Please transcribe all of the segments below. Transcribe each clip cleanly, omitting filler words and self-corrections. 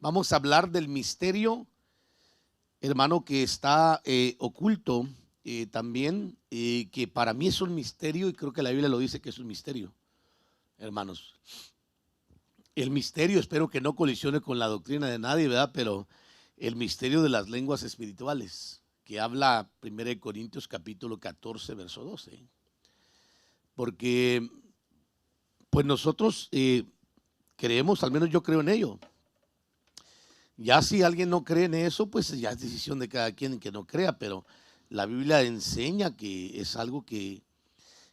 Vamos a hablar del misterio, hermano, que está oculto también, que para mí es un misterio y creo que la Biblia lo dice que es un misterio, hermanos. El misterio, espero que no colisione con la doctrina de nadie, ¿verdad? Pero el misterio de las lenguas espirituales, que habla 1 Corintios capítulo 14, verso 12. Porque pues nosotros creemos, al menos yo creo en ello. Ya si alguien no cree en eso, pues ya es decisión de cada quien que no crea, pero la Biblia enseña que es algo que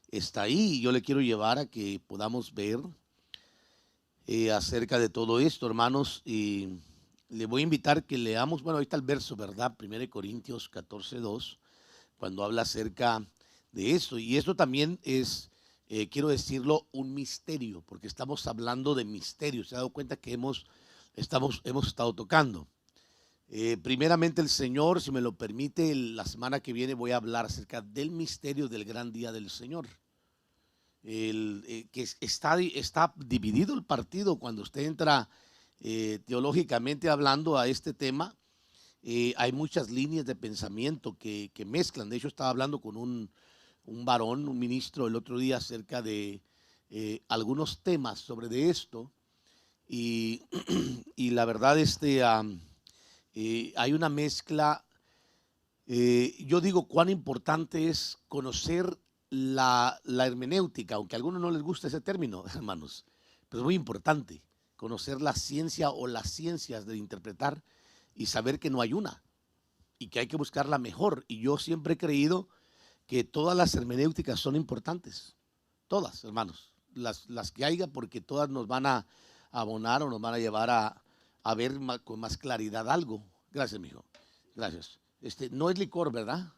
está ahí y yo le quiero llevar a que podamos ver acerca de todo esto, hermanos, y le voy a invitar que leamos, bueno, ahorita el verso, ¿verdad? 1 Corintios 14:2, cuando habla acerca de esto, y esto también es, quiero decirlo, un misterio, porque estamos hablando de misterios. ¿Se ha dado cuenta que hemos estado tocando? Primeramente el Señor, si me lo permite, la semana que viene voy a hablar acerca del misterio del gran día del Señor. Que está dividido el partido cuando usted entra teológicamente hablando a este tema. Hay muchas líneas de pensamiento que mezclan. De hecho, estaba hablando con un varón, un ministro, el otro día acerca de algunos temas sobre de esto. Y, y la verdad, hay una mezcla. Yo digo cuán importante es conocer la hermenéutica, aunque a algunos no les gusta ese término, hermanos, pero es muy importante conocer la ciencia o las ciencias de interpretar y saber que no hay una y que hay que buscar la mejor. Y yo siempre he creído que todas las hermenéuticas son importantes, todas, hermanos, las que haya, porque todas nos van a abonar o nos van a llevar a ver con más claridad algo. Gracias, mijo. Gracias. No es licor, ¿verdad?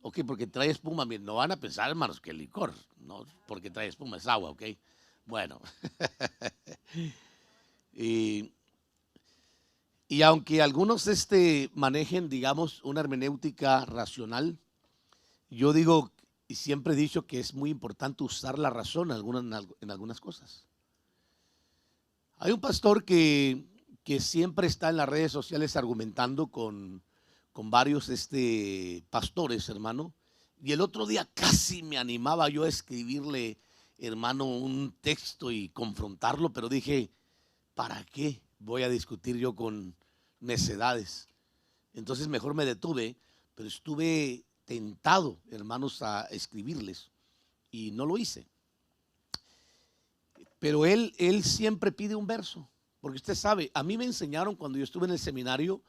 Ok, porque trae espuma. No van a pensar, hermanos, que es licor. No, porque trae espuma, es agua, ok. Bueno. y, y aunque algunos manejen, digamos, una hermenéutica racional, yo digo y siempre he dicho que es muy importante usar la razón en algunas cosas. Hay un pastor que siempre está en las redes sociales argumentando con varios pastores, hermano. Y el otro día casi me animaba yo a escribirle, hermano, un texto y confrontarlo, pero dije, ¿para qué voy a discutir yo con necedades? Entonces mejor me detuve, pero estuve tentado, hermanos, a escribirles y no lo hice. Pero él siempre pide un verso, porque usted sabe, a mí me enseñaron cuando yo estuve en el seminario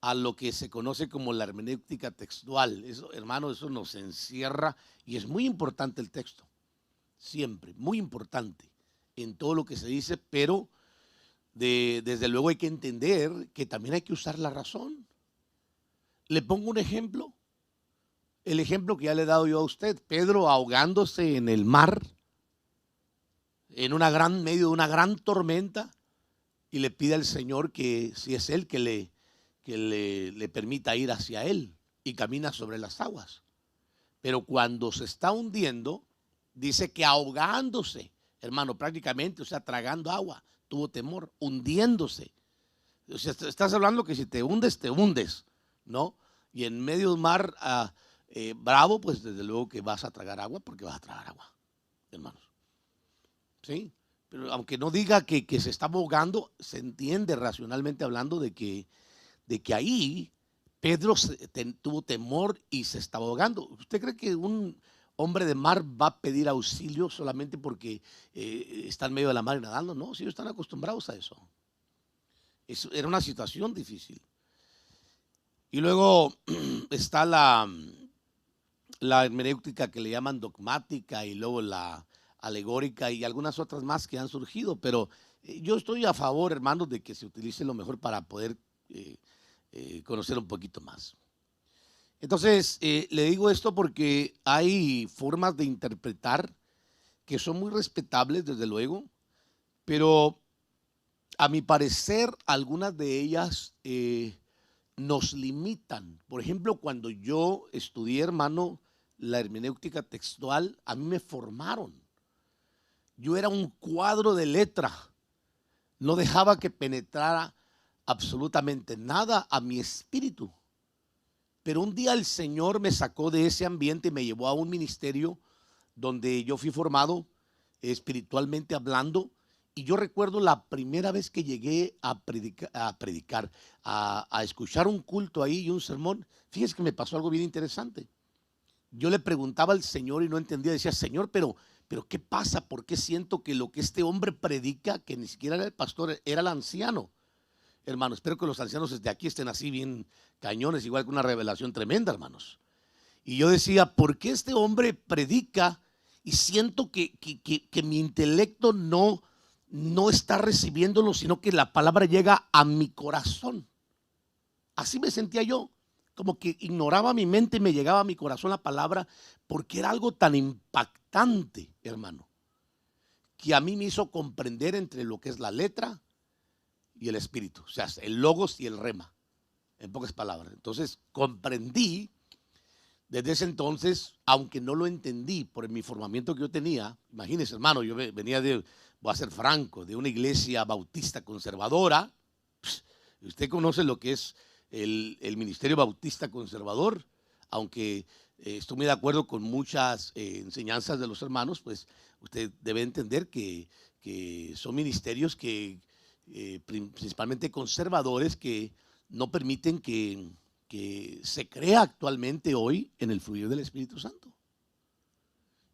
a lo que se conoce como la hermenéutica textual. Eso, hermano, eso nos encierra y es muy importante el texto, siempre, muy importante en todo lo que se dice, pero desde luego hay que entender que también hay que usar la razón. Le pongo un ejemplo, el ejemplo que ya le he dado yo a usted, Pedro ahogándose en el mar, en medio de una gran tormenta, y le pide al Señor que si es Él que le permita ir hacia Él, y camina sobre las aguas. Pero cuando se está hundiendo, dice que ahogándose, hermano, prácticamente, o sea, tragando agua, tuvo temor, hundiéndose. O sea, estás hablando que si te hundes, ¿no? Y en medio del mar bravo, pues desde luego que vas a tragar agua, porque vas a tragar agua, hermanos. ¿Sí? Pero aunque no diga que se está ahogando, se entiende racionalmente hablando de que ahí Pedro tuvo temor y se estaba ahogando. ¿Usted cree que un hombre de mar va a pedir auxilio solamente porque está en medio de la mar y nadando? No, si ellos están acostumbrados a eso. Era una situación difícil. Y luego está la hermenéutica que le llaman dogmática y luego la alegórica y algunas otras más que han surgido, pero yo estoy a favor, hermanos, de que se utilice lo mejor para poder conocer un poquito más. Entonces, le digo esto porque hay formas de interpretar que son muy respetables, desde luego, pero a mi parecer algunas de ellas nos limitan. Por ejemplo, cuando yo estudié, hermano, la hermenéutica textual, a mí me formaron. Yo era un cuadro de letra. No dejaba que penetrara absolutamente nada a mi espíritu. Pero un día el Señor me sacó de ese ambiente y me llevó a un ministerio donde yo fui formado espiritualmente hablando. Y yo recuerdo la primera vez que llegué a escuchar un culto ahí y un sermón. Fíjese que me pasó algo bien interesante. Yo le preguntaba al Señor y no entendía. Decía, Señor, pero ¿qué pasa? ¿Por qué siento que lo que este hombre predica, que ni siquiera era el pastor, era el anciano? Hermano, espero que los ancianos desde aquí estén así bien cañones, igual que una revelación tremenda, hermanos. Y yo decía, ¿por qué este hombre predica y siento que mi intelecto no está recibiéndolo, sino que la palabra llega a mi corazón? Así me sentía yo, como que ignoraba mi mente y me llegaba a mi corazón la palabra, porque era algo tan impactante, hermano, que a mí me hizo comprender entre lo que es la letra y el espíritu, o sea, el logos y el rema, en pocas palabras. Entonces comprendí desde ese entonces, aunque no lo entendí por mi formamiento que yo tenía. Imagínense, hermano, yo venía voy a ser franco, de una iglesia bautista conservadora. Usted conoce lo que es el ministerio bautista conservador, aunque estoy muy de acuerdo con muchas enseñanzas de los hermanos, pues usted debe entender que son ministerios que principalmente conservadores, que no permiten que se crea actualmente hoy en el fluir del Espíritu Santo.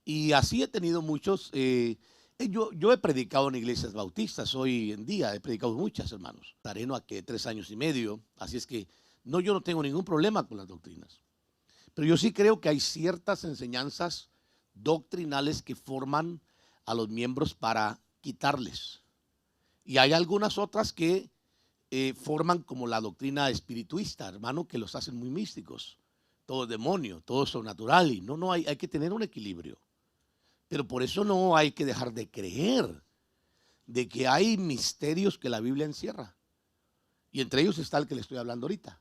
Y así he tenido muchos. Yo he predicado en iglesias bautistas hoy en día, he predicado muchas, hermanos. Tareno a que 3 años y medio, así es que yo no tengo ningún problema con las doctrinas. Pero yo sí creo que hay ciertas enseñanzas doctrinales que forman a los miembros para quitarles. Y hay algunas otras que forman como la doctrina espirituista, hermano, que los hacen muy místicos. Todo es demonio, todo es sobrenatural. Y no hay que tener un equilibrio. Pero por eso no hay que dejar de creer de que hay misterios que la Biblia encierra. Y entre ellos está el que le estoy hablando ahorita.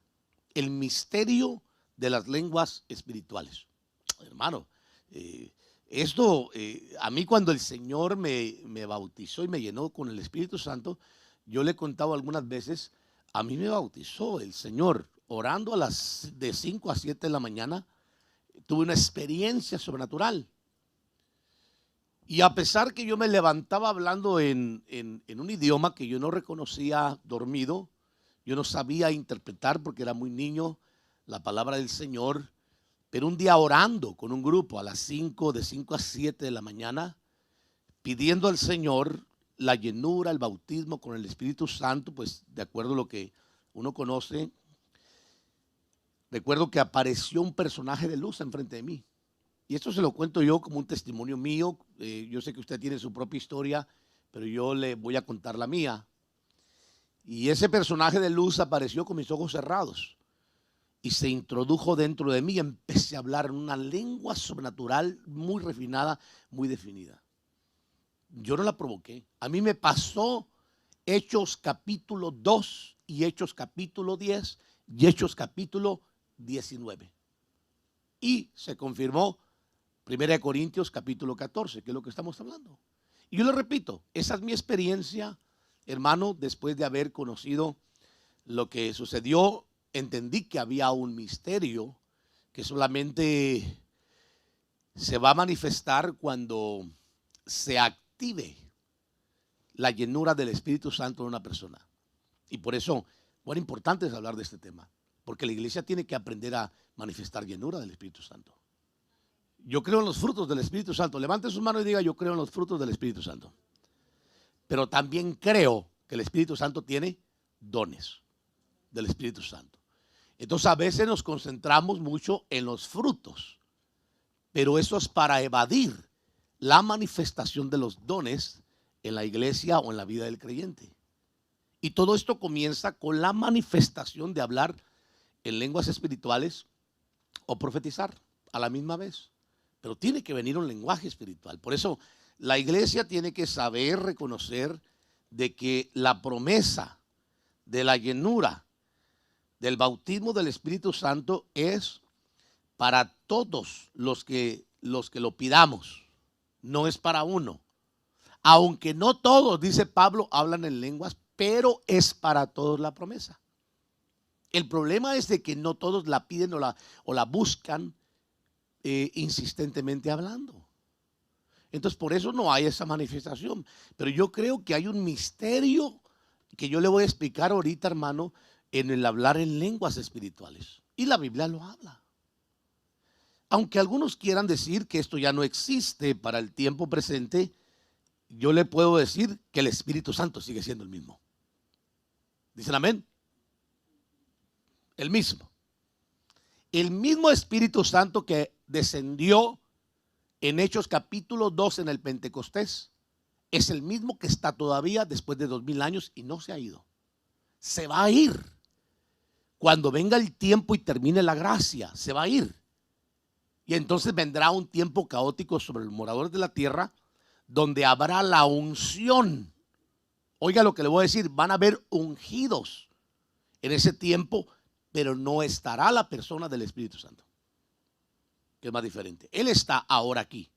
El misterio de las lenguas espirituales. Hermano, a mí cuando el Señor me bautizó y me llenó con el Espíritu Santo, yo le he contado algunas veces, a mí me bautizó el Señor orando de 5 a 7 de la mañana. Tuve una experiencia sobrenatural. Y a pesar que yo me levantaba hablando en un idioma que yo no reconocía dormido, yo no sabía interpretar porque era muy niño la palabra del Señor, pero un día orando con un grupo de 5 a 7 de la mañana, pidiendo al Señor la llenura, el bautismo con el Espíritu Santo, pues de acuerdo a lo que uno conoce, recuerdo que apareció un personaje de luz enfrente de mí. Y esto se lo cuento yo como un testimonio mío. Yo sé que usted tiene su propia historia, pero yo le voy a contar la mía. Y ese personaje de luz apareció con mis ojos cerrados y se introdujo dentro de mí. Empecé a hablar en una lengua sobrenatural muy refinada, muy definida. Yo no la provoqué. A mí me pasó Hechos capítulo 2 y Hechos capítulo 10 y Hechos capítulo 19. Y se confirmó 1 Corintios capítulo 14, que es lo que estamos hablando. Y yo le repito, esa es mi experiencia, hermano. Después de haber conocido lo que sucedió, entendí que había un misterio que solamente se va a manifestar cuando se active la llenura del Espíritu Santo en una persona. Y por eso, bueno, importante es hablar de este tema, porque la iglesia tiene que aprender a manifestar llenura del Espíritu Santo. Yo creo en los frutos del Espíritu Santo. Levante su mano y diga, yo creo en los frutos del Espíritu Santo. Pero también creo que el Espíritu Santo tiene dones del Espíritu Santo. Entonces a veces nos concentramos mucho en los frutos, pero eso es para evadir la manifestación de los dones en la iglesia o en la vida del creyente. Y todo esto comienza con la manifestación de hablar en lenguas espirituales o profetizar a la misma vez. Pero tiene que venir un lenguaje espiritual. Por eso la iglesia tiene que saber reconocer de que la promesa de la llenura del bautismo del Espíritu Santo es para todos los que lo pidamos. No es para uno. Aunque no todos, dice Pablo, hablan en lenguas, pero es para todos la promesa. El problema es de que no todos la piden o la buscan insistentemente hablando. Entonces por eso no hay esa manifestación. Pero yo creo que hay un misterio que yo le voy a explicar ahorita, hermano, en el hablar en lenguas espirituales. Y la Biblia lo habla. Aunque algunos quieran decir que esto ya no existe para el tiempo presente, yo le puedo decir que el Espíritu Santo sigue siendo el mismo. ¿Dicen amén? El mismo. El mismo Espíritu Santo que descendió en Hechos capítulo 2 en el Pentecostés es el mismo que está todavía después de 2000 años y no se ha ido. Se va a ir. Cuando venga el tiempo y termine la gracia, se va a ir. Y entonces vendrá un tiempo caótico sobre los moradores de la tierra, donde habrá la unción. Oiga lo que le voy a decir, van a haber ungidos en ese tiempo, pero no estará la persona del Espíritu Santo, que es más diferente. Él está ahora aquí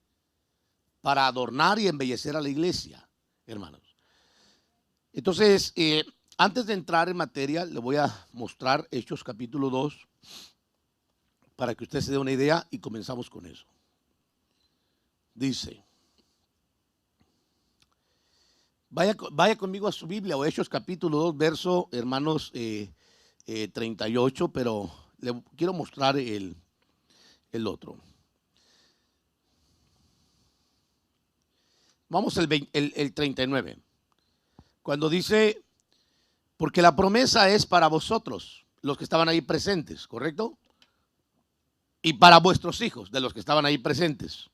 para adornar y embellecer a la iglesia, hermanos. Entonces, antes de entrar en materia, le voy a mostrar Hechos capítulo 2 para que usted se dé una idea y comenzamos con eso. Dice, vaya conmigo a su Biblia o Hechos capítulo 2, verso, hermanos, 38, pero le quiero mostrar el otro. Vamos el 39. Cuando dice, porque la promesa es para vosotros, los que estaban ahí presentes, ¿correcto? Y para vuestros hijos, de los que estaban ahí presentes.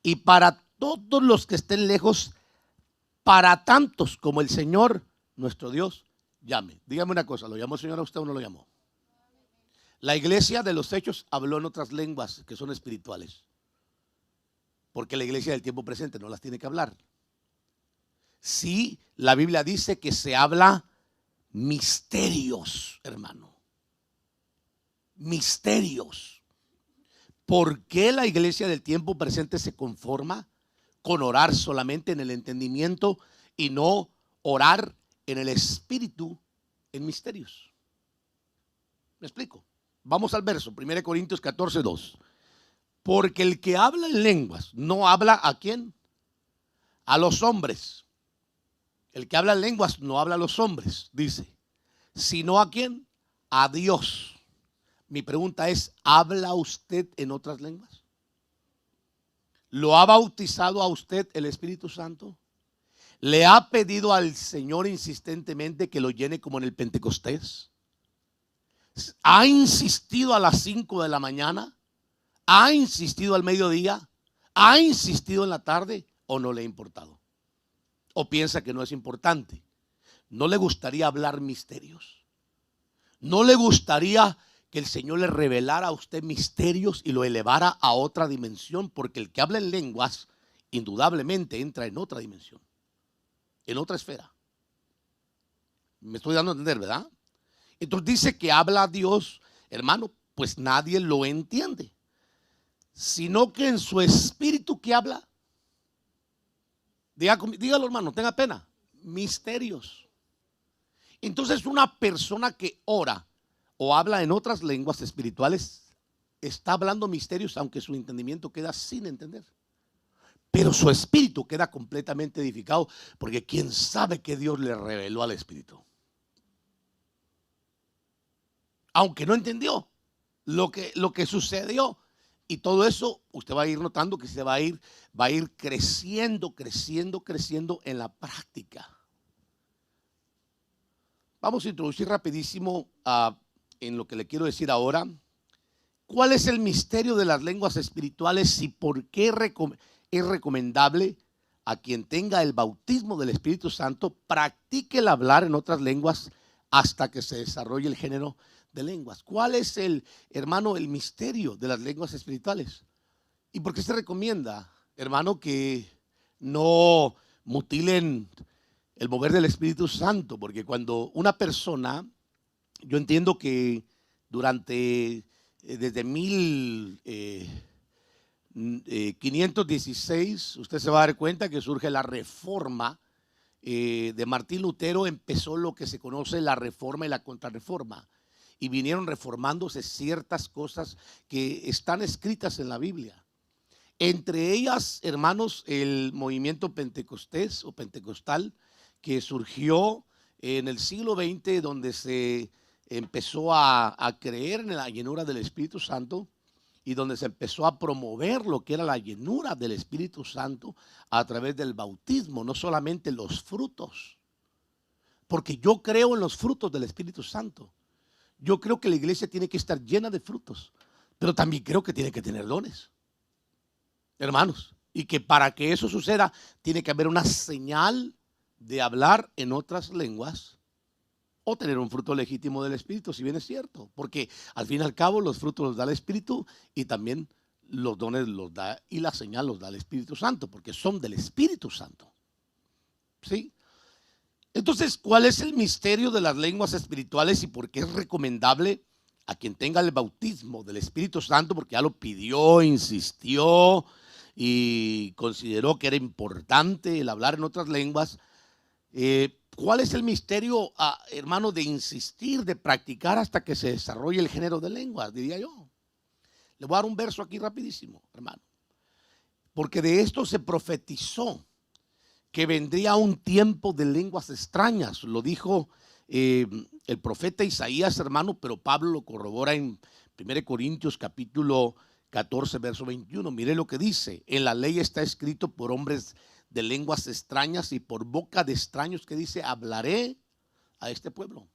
Y para todos los que estén lejos, para tantos como el Señor, nuestro Dios, llame. Dígame una cosa, ¿lo llamó el Señor a usted o no lo llamó? La iglesia de los Hechos habló en otras lenguas que son espirituales. Porque la iglesia del tiempo presente no las tiene que hablar. Sí, la Biblia dice que se habla misterios, hermano. Misterios. ¿Por qué la iglesia del tiempo presente se conforma con orar solamente en el entendimiento y no orar en el espíritu en misterios? ¿Me explico? Vamos al verso, 1 Corintios 14, 2. Porque el que habla en lenguas no habla ¿a quién? A los hombres. El que habla en lenguas no habla a los hombres, dice, sino ¿a quién? A Dios. Mi pregunta es, ¿habla usted en otras lenguas? ¿Lo ha bautizado a usted el Espíritu Santo? ¿Le ha pedido al Señor insistentemente que lo llene como en el Pentecostés? ¿Ha insistido a las 5 de la mañana? ¿Ha insistido al mediodía? ¿Ha insistido en la tarde o no le ha importado? ¿O piensa que no es importante? ¿No le gustaría hablar misterios? ¿No le gustaría que el Señor le revelara a usted misterios y lo elevara a otra dimensión? Porque el que habla en lenguas indudablemente entra en otra dimensión, en otra esfera. Me estoy dando a entender, ¿verdad? Entonces dice que habla a Dios, hermano, pues nadie lo entiende, sino que en su espíritu que habla, dígalo hermano, tenga pena, misterios. Entonces una persona que ora o habla en otras lenguas espirituales está hablando misterios, aunque su entendimiento queda sin entender, pero su espíritu queda completamente edificado, porque quién sabe que Dios le reveló al espíritu, aunque no entendió lo que sucedió. Y todo eso usted va a ir notando que se va a ir creciendo en la práctica. Vamos a introducir rapidísimo en lo que le quiero decir ahora. ¿Cuál es el misterio de las lenguas espirituales y por qué es recomendable a quien tenga el bautismo del Espíritu Santo practique el hablar en otras lenguas hasta que se desarrolle el género de lenguas? ¿Cuál es el misterio de las lenguas espirituales? ¿Y por qué se recomienda, hermano, que no mutilen el mover del Espíritu Santo? Porque cuando una persona, yo entiendo que desde 1516, usted se va a dar cuenta que surge la reforma de Martín Lutero empezó lo que se conoce la Reforma y la Contrarreforma. Y vinieron reformándose ciertas cosas que están escritas en la Biblia. Entre ellas, hermanos, el movimiento pentecostés o pentecostal que surgió en el siglo XX, donde se empezó a creer en la llenura del Espíritu Santo y donde se empezó a promover lo que era la llenura del Espíritu Santo a través del bautismo, no solamente los frutos. Porque yo creo en los frutos del Espíritu Santo. Yo creo que la iglesia tiene que estar llena de frutos, pero también creo que tiene que tener dones, hermanos. Y que para que eso suceda, tiene que haber una señal de hablar en otras lenguas o tener un fruto legítimo del Espíritu, si bien es cierto. Porque al fin y al cabo los frutos los da el Espíritu y también los dones los da y la señal los da el Espíritu Santo, porque son del Espíritu Santo. ¿Sí? Entonces, ¿cuál es el misterio de las lenguas espirituales y por qué es recomendable a quien tenga el bautismo del Espíritu Santo? Porque ya lo pidió, insistió y consideró que era importante el hablar en otras lenguas. ¿Cuál es el misterio, hermano, de insistir, de practicar hasta que se desarrolle el género de lenguas, diría yo? Le voy a dar un verso aquí rapidísimo, hermano. Porque de esto se profetizó que vendría un tiempo de lenguas extrañas. Lo dijo el profeta Isaías, hermano, pero Pablo lo corrobora en 1 Corintios capítulo 14, verso 21. Mire lo que dice: en la ley está escrito por hombres de lenguas extrañas y por boca de extraños, que dice: hablaré a este pueblo.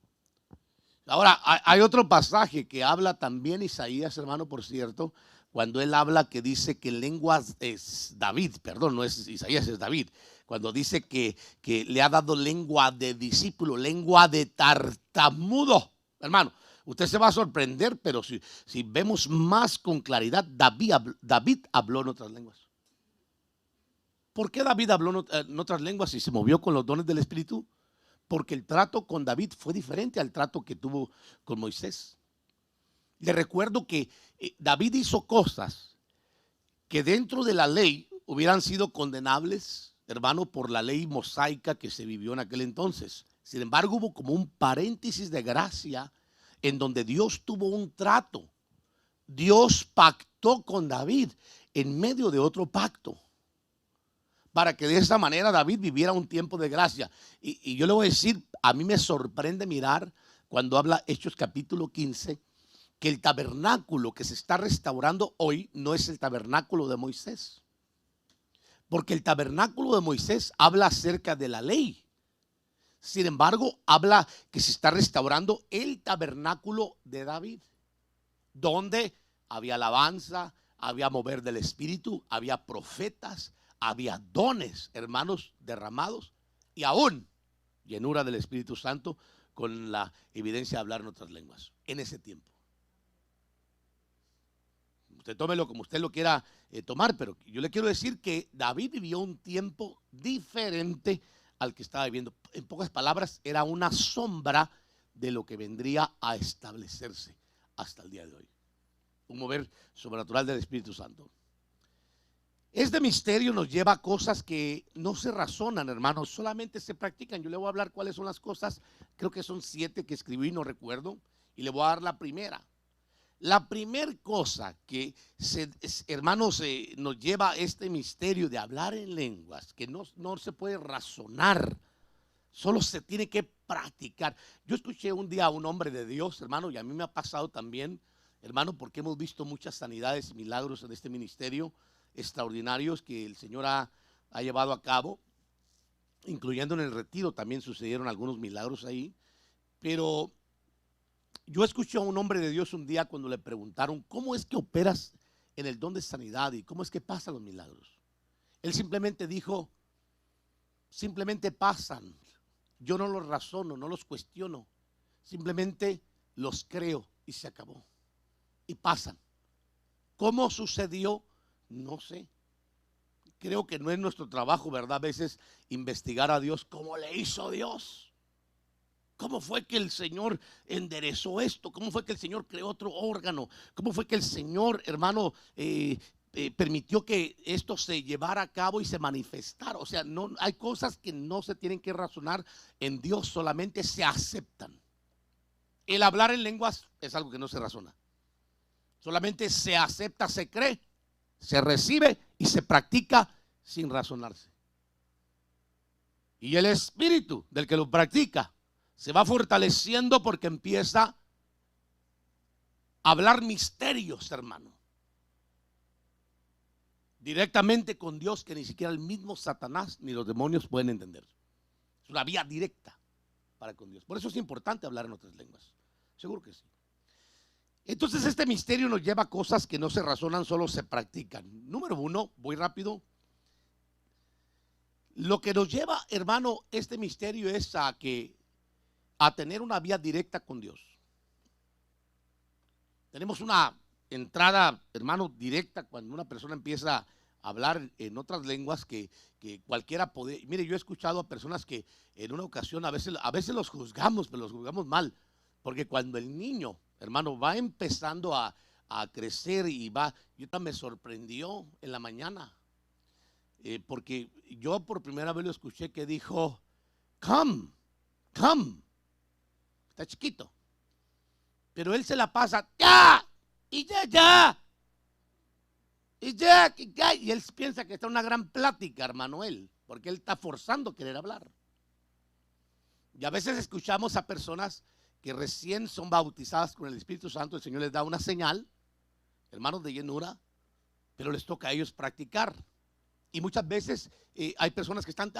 Ahora, hay otro pasaje que habla también Isaías, hermano, por cierto, cuando él habla que dice que lenguas es David, perdón, no es Isaías, es David, cuando dice que le ha dado lengua de discípulo, lengua de tartamudo, hermano. Usted se va a sorprender, pero si vemos más con claridad, David habló en otras lenguas. ¿Por qué David habló en otras lenguas y se movió con los dones del Espíritu? Porque el trato con David fue diferente al trato que tuvo con Moisés. Le recuerdo que David hizo cosas que dentro de la ley hubieran sido condenables, hermano, por la ley mosaica que se vivió en aquel entonces. Sin embargo, hubo como un paréntesis de gracia en donde Dios tuvo un trato. Dios pactó con David en medio de otro pacto, para que de esa manera David viviera un tiempo de gracia. Y yo le voy a decir, a mí me sorprende mirar cuando habla Hechos capítulo 15, que el tabernáculo que se está restaurando hoy no es el tabernáculo de Moisés. Porque el tabernáculo de Moisés habla acerca de la ley. Sin embargo, habla que se está restaurando el tabernáculo de David, donde había alabanza, había mover del Espíritu, había profetas, había dones, hermanos, derramados, y aún llenura del Espíritu Santo, con la evidencia de hablar en otras lenguas en ese tiempo. Usted tómelo como usted lo quiera tomar, pero yo le quiero decir que David vivió un tiempo diferente al que estaba viviendo. En pocas palabras, era una sombra de lo que vendría a establecerse hasta el día de hoy. Un mover sobrenatural del Espíritu Santo. Este misterio nos lleva a cosas que no se razonan, hermanos, solamente se practican. Yo le voy a hablar cuáles son las cosas, creo que son 7 que escribí, no recuerdo, y le voy a dar la primera. La primera cosa que, hermanos, nos lleva a este misterio de hablar en lenguas, que no se puede razonar, solo se tiene que practicar. Yo escuché un día a un hombre de Dios, hermano, y a mí me ha pasado también, hermano, porque hemos visto muchas sanidades y milagros en este ministerio extraordinarios que el Señor ha llevado a cabo, incluyendo en el retiro también sucedieron algunos milagros ahí. Pero yo escuché a un hombre de Dios un día cuando le preguntaron: ¿cómo es que operas en el don de sanidad y cómo es que pasan los milagros? Él simplemente dijo: simplemente pasan. Yo no los razono, no los cuestiono, simplemente los creo y se acabó. Y pasan. ¿Cómo sucedió? No sé. Creo que no es nuestro trabajo, ¿verdad? A veces investigar a Dios. ¿Cómo le hizo Dios? ¿Cómo fue que el Señor enderezó esto? ¿Cómo fue que el Señor creó otro órgano? ¿Cómo fue que el Señor, hermano, permitió que esto se llevara a cabo y se manifestara. O sea, no hay cosas que no se tienen que razonar en Dios, solamente se aceptan. El hablar en lenguas es algo que no se razona. Solamente se acepta, se cree, se recibe y se practica sin razonarse. Y el espíritu del que lo practica se va fortaleciendo porque empieza a hablar misterios, hermano. Directamente con Dios que ni siquiera el mismo Satanás ni los demonios pueden entender. Es una vía directa para con Dios. Por eso es importante hablar en otras lenguas. Seguro que sí. Entonces este misterio nos lleva a cosas que no se razonan, solo se practican. Número uno, voy rápido. Lo que nos lleva, hermano, este misterio es a tener una vía directa con Dios. Tenemos una entrada, hermano, directa cuando una persona empieza a hablar en otras lenguas que cualquiera puede. Mire, yo he escuchado a personas que en una ocasión a veces los juzgamos, pero los juzgamos mal, porque cuando el niño, hermano, va empezando a crecer y va, yo también me sorprendió en la mañana, porque yo por primera vez lo escuché que dijo, come, come, está chiquito. Pero él se la pasa, ya, y ya, ya, y ya, y él piensa que está en una gran plática, hermano, él, porque él está forzando a querer hablar. Y a veces escuchamos a personas que recién son bautizadas con el Espíritu Santo, el Señor les da una señal, hermanos de llenura, pero les toca a ellos practicar. Y muchas veces hay personas que están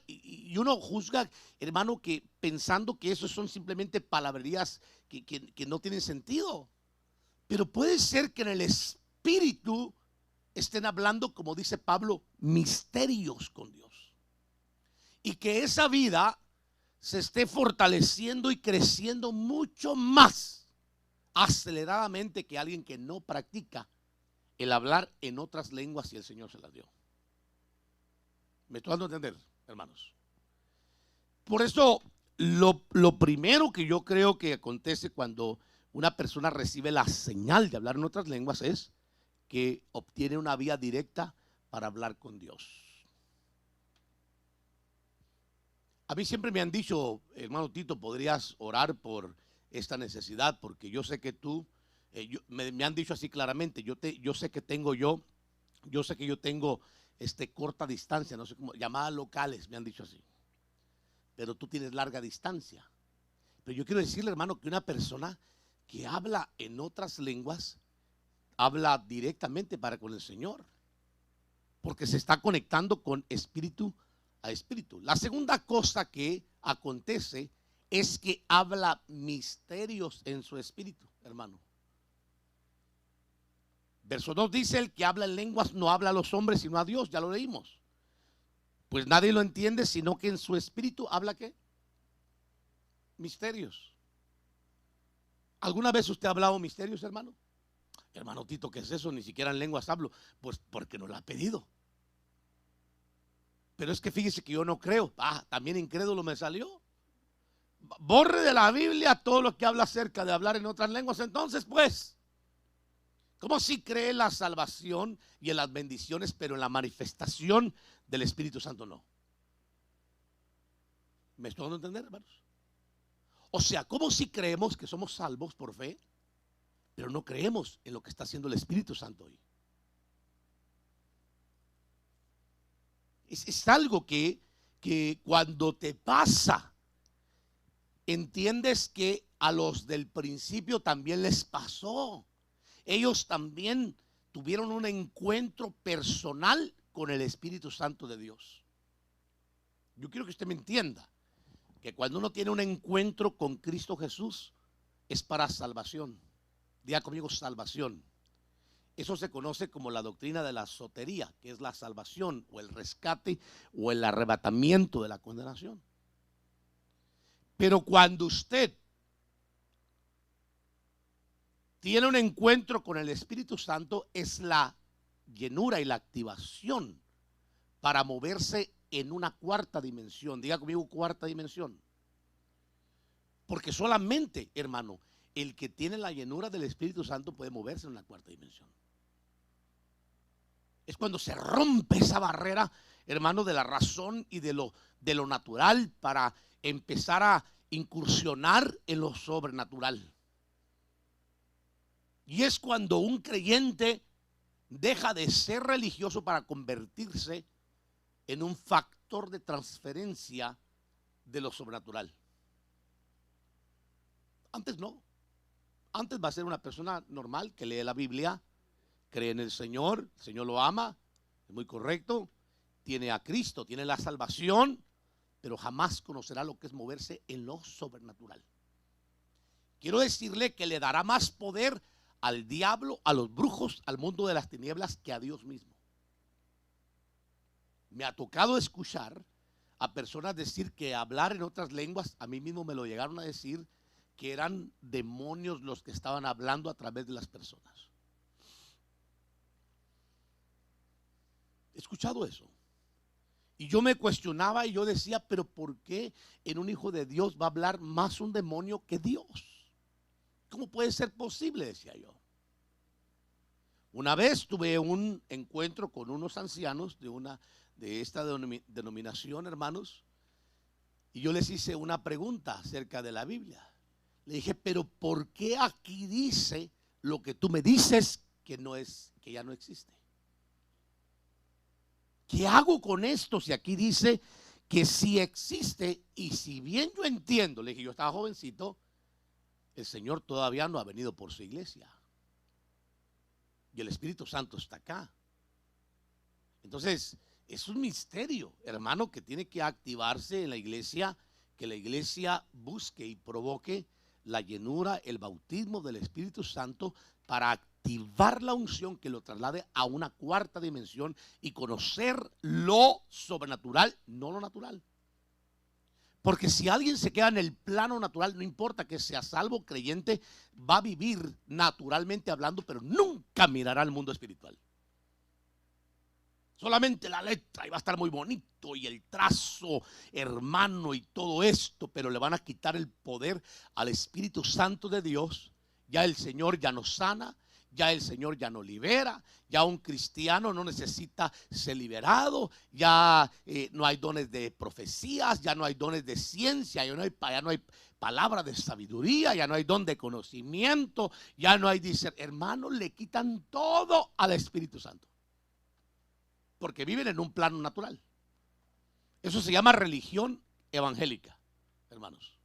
y uno juzga, hermano, que pensando que eso son simplemente palabrerías que no tienen sentido. Pero puede ser que en el espíritu estén hablando, como dice Pablo, misterios con Dios. Y que esa vida se esté fortaleciendo y creciendo mucho más aceleradamente que alguien que no practica el hablar en otras lenguas y el Señor se las dio. ¿Me estoy dando a entender, hermanos? Por eso, lo primero que yo creo que acontece cuando una persona recibe la señal de hablar en otras lenguas es que obtiene una vía directa para hablar con Dios. A mí siempre me han dicho, hermano Tito, podrías orar por esta necesidad, porque yo sé que tú, me han dicho así claramente, yo sé que yo tengo corta distancia, no sé cómo, llamadas locales, me han dicho así, pero tú tienes larga distancia. Pero yo quiero decirle, hermano, que una persona que habla en otras lenguas, habla directamente para con el Señor, porque se está conectando con espíritu a espíritu. La segunda cosa que acontece es que habla misterios en su espíritu, hermano. Verso 2 dice, el que habla en lenguas no habla a los hombres sino a Dios, ya lo leímos. Pues nadie lo entiende, sino que en su espíritu habla ¿qué? Misterios. ¿Alguna vez usted ha hablado misterios, hermano? Hermano Tito, ¿qué es eso? Ni siquiera en lenguas hablo. Pues porque no lo ha pedido. Pero es que fíjese que yo no creo. También incrédulo me salió. Borre de la Biblia todo lo que habla acerca de hablar en otras lenguas. Entonces, pues, ¿cómo si cree en la salvación y en las bendiciones, pero en la manifestación del Espíritu Santo no? ¿Me estoy dando a entender, hermanos? O sea, ¿cómo si creemos que somos salvos por fe, pero no creemos en lo que está haciendo el Espíritu Santo hoy? Es algo que cuando te pasa, entiendes que a los del principio también les pasó. Ellos también tuvieron un encuentro personal con el Espíritu Santo de Dios. Yo quiero que usted me entienda que cuando uno tiene un encuentro con Cristo Jesús es para salvación. Diga conmigo, salvación. Eso se conoce como la doctrina de la sotería, que es la salvación o el rescate o el arrebatamiento de la condenación. Pero cuando usted tiene un encuentro con el Espíritu Santo, es la llenura y la activación para moverse en una cuarta dimensión. Diga conmigo, cuarta dimensión. Porque solamente, hermano, el que tiene la llenura del Espíritu Santo puede moverse en una cuarta dimensión. Es cuando se rompe esa barrera, hermano, de la razón y de lo natural para empezar a incursionar en lo sobrenatural. Y es cuando un creyente deja de ser religioso para convertirse en un factor de transferencia de lo sobrenatural. Antes no. Antes va a ser una persona normal que lee la Biblia, cree en el Señor lo ama, es muy correcto, tiene a Cristo, tiene la salvación, pero jamás conocerá lo que es moverse en lo sobrenatural. Quiero decirle que le dará más poder al diablo, a los brujos, al mundo de las tinieblas que a Dios mismo. Me ha tocado escuchar a personas decir que hablar en otras lenguas, a mí mismo me lo llegaron a decir, que eran demonios los que estaban hablando a través de las personas. He escuchado eso. Y yo me cuestionaba y yo decía, pero ¿por qué en un hijo de Dios va a hablar más un demonio que Dios? ¿Cómo puede ser posible? Decía yo. Una vez tuve un encuentro con unos ancianos de esta denominación, hermanos, y yo les hice una pregunta acerca de la Biblia. Le dije, pero ¿por qué aquí dice lo que tú me dices que ya no existe? ¿Qué hago con esto si aquí dice que sí existe? Y si bien yo entiendo, le dije, yo estaba jovencito, el Señor todavía no ha venido por su iglesia. Y el Espíritu Santo está acá. Entonces, es un misterio, hermano, que tiene que activarse en la iglesia, que la iglesia busque y provoque la llenura, el bautismo del Espíritu Santo para activar la unción que lo traslade a una cuarta dimensión y conocer lo sobrenatural, no lo natural. Porque si alguien se queda en el plano natural, no importa que sea salvo, creyente, va a vivir naturalmente hablando, pero nunca mirará al mundo espiritual. Solamente la letra y va a estar muy bonito y el trazo, hermano, y todo esto, pero le van a quitar el poder al Espíritu Santo de Dios. Ya el Señor ya no sana, ya el Señor ya no libera, ya un cristiano no necesita ser liberado, ya no hay dones de profecías, ya no hay dones de ciencia, ya no hay palabra de sabiduría, ya no hay don de conocimiento, ya no hay hermano, le quitan todo al Espíritu Santo. Porque viven en un plano natural. Eso se llama religión evangélica, hermanos.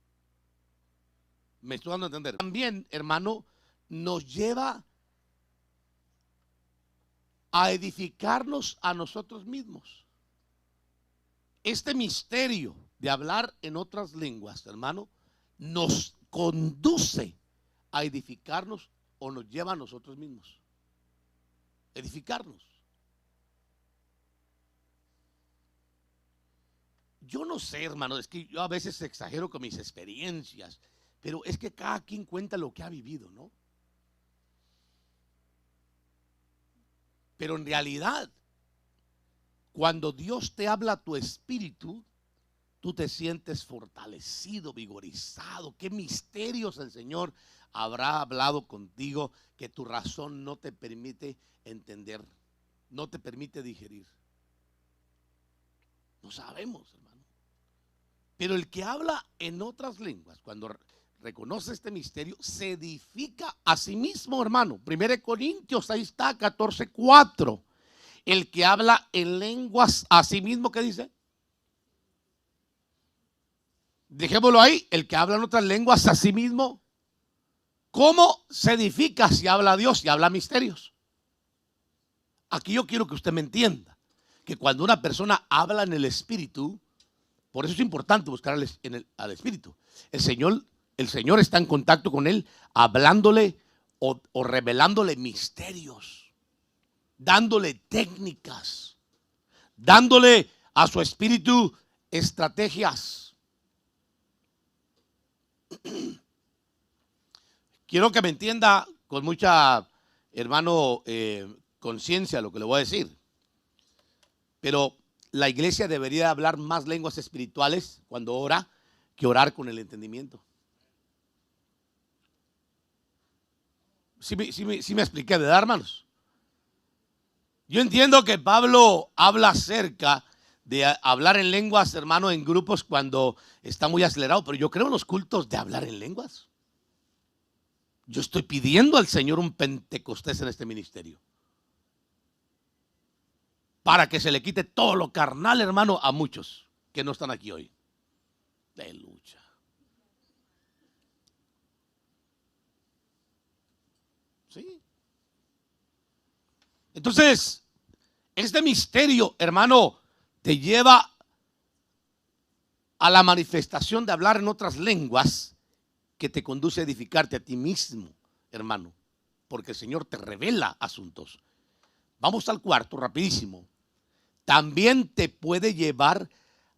Me estoy dando a entender. También, hermano, nos lleva a edificarnos a nosotros mismos. Este misterio de hablar en otras lenguas, hermano, nos conduce a edificarnos o nos lleva a nosotros mismos. Edificarnos. Yo no sé, hermano, es que yo a veces exagero con mis experiencias, pero es que cada quien cuenta lo que ha vivido, ¿no? Pero en realidad, cuando Dios te habla a tu espíritu, tú te sientes fortalecido, vigorizado. ¿Qué misterios el Señor habrá hablado contigo que tu razón no te permite entender, no te permite digerir? No sabemos, hermano. Pero el que habla en otras lenguas, cuando reconoce este misterio, se edifica a sí mismo, hermano. 1 Corintios, ahí está, 14:4. El que habla en lenguas a sí mismo, ¿qué dice? Dejémoslo ahí. El que habla en otras lenguas a sí mismo, ¿cómo se edifica si habla a Dios y habla misterios? Aquí yo quiero que usted me entienda que cuando una persona habla en el Espíritu, por eso es importante buscar al Espíritu. El Señor está en contacto con él, hablándole o revelándole misterios, dándole técnicas, dándole a su espíritu estrategias. Quiero que me entienda con mucha, hermano, conciencia lo que le voy a decir. Pero la iglesia debería hablar más lenguas espirituales cuando ora que orar con el entendimiento. Sí me expliqué, ¿verdad, hermanos? Yo entiendo que Pablo habla acerca de hablar en lenguas, hermano, en grupos cuando está muy acelerado, pero yo creo en los cultos de hablar en lenguas. Yo estoy pidiendo al Señor un Pentecostés en este ministerio, para que se le quite todo lo carnal, hermano, a muchos que no están aquí hoy. De lucha. ¿Sí? Entonces, este misterio, hermano, te lleva a la manifestación de hablar en otras lenguas que te conduce a edificarte a ti mismo, hermano, porque el Señor te revela asuntos. Vamos al cuarto, rapidísimo. También te puede llevar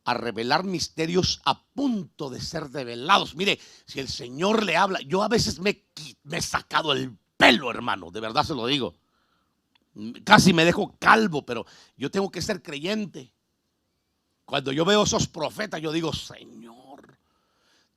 a revelar misterios a punto de ser revelados. Mire, si el Señor le habla, yo a veces me he sacado el pelo, hermano, de verdad se lo digo. Casi me dejo calvo, pero yo tengo que ser creyente. Cuando yo veo esos profetas, yo digo, Señor,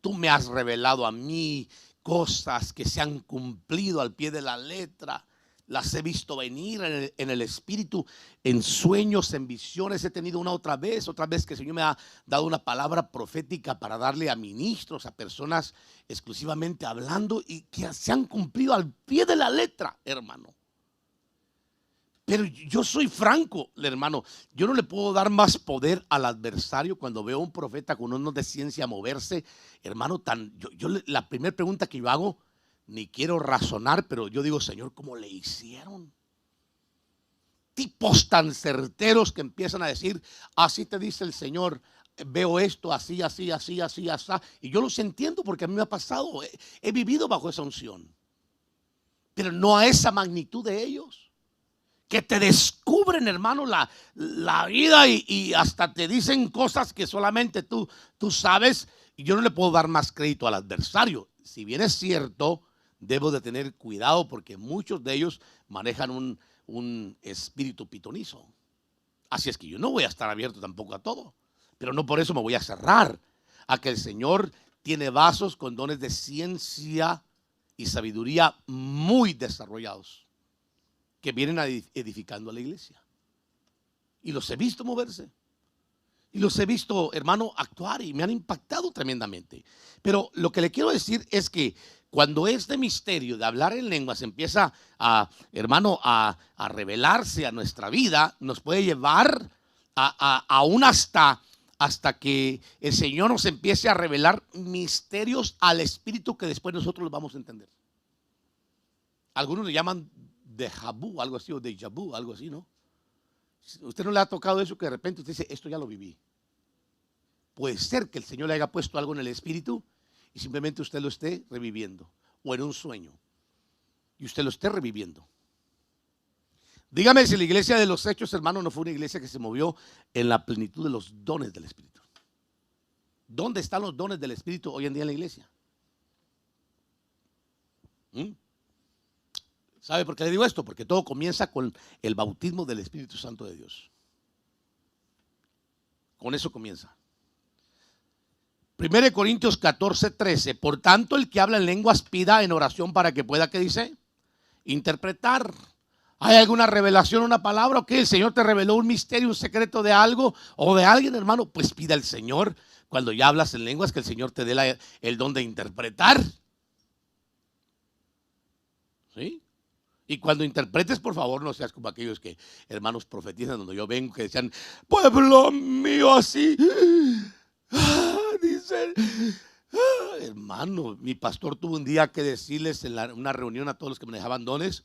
tú me has revelado a mí cosas que se han cumplido al pie de la letra. Las he visto venir en el espíritu, en sueños, en visiones. He tenido otra vez que el Señor me ha dado una palabra profética para darle a ministros, a personas exclusivamente hablando y que se han cumplido al pie de la letra, hermano. Pero yo soy franco, hermano, yo no le puedo dar más poder al adversario cuando veo a un profeta con unos de ciencia moverse, hermano, la primera pregunta que yo hago, ni quiero razonar, pero yo digo, Señor, ¿cómo le hicieron? Tipos tan certeros que empiezan a decir, así te dice el Señor, veo esto, así, así, así, así, así, y yo los entiendo porque a mí me ha pasado, he vivido bajo esa unción, pero no a esa magnitud de ellos. Que te descubren, hermano, la vida y hasta te dicen cosas que solamente tú sabes. Y yo no le puedo dar más crédito al adversario. Si bien es cierto, debo de tener cuidado porque muchos de ellos manejan un espíritu pitonizo. Así es que yo no voy a estar abierto tampoco a todo. Pero no por eso me voy a cerrar a que el Señor tiene vasos con dones de ciencia y sabiduría muy desarrollados, que vienen edificando a la iglesia. Y los he visto moverse. Y los he visto, hermano, actuar y me han impactado tremendamente. Pero lo que le quiero decir es que cuando este misterio de hablar en lenguas empieza hermano, a revelarse a nuestra vida, nos puede llevar aún hasta que el Señor nos empiece a revelar misterios al Espíritu que después nosotros los vamos a entender. Algunos le llaman déjà vu, algo así, o déjà vu, algo así, ¿no? ¿Usted no le ha tocado eso que de repente usted dice, esto ya lo viví? Puede ser que el Señor le haya puesto algo en el espíritu y simplemente usted lo esté reviviendo, o en un sueño, y usted lo esté reviviendo. Dígame si la iglesia de los Hechos, hermano, no fue una iglesia que se movió en la plenitud de los dones del Espíritu. ¿Dónde están los dones del Espíritu hoy en día en la iglesia? ¿Sabe por qué le digo esto? Porque todo comienza con el bautismo del Espíritu Santo de Dios. Con eso comienza. 1 Corintios 14:13. Por tanto, el que habla en lenguas pida en oración para que pueda, ¿qué dice? Interpretar. ¿Hay alguna revelación, una palabra? ¿O qué? ¿El Señor te reveló un misterio, un secreto de algo o de alguien, hermano? Pues pida al Señor, cuando ya hablas en lenguas, que el Señor te dé el don de interpretar. ¿Sí? Y cuando interpretes, por favor, no seas como aquellos que, hermanos, profetizan donde yo vengo, que decían, pueblo mío, así. Dicen, hermano, mi pastor tuvo un día que decirles en una reunión a todos los que manejaban dones,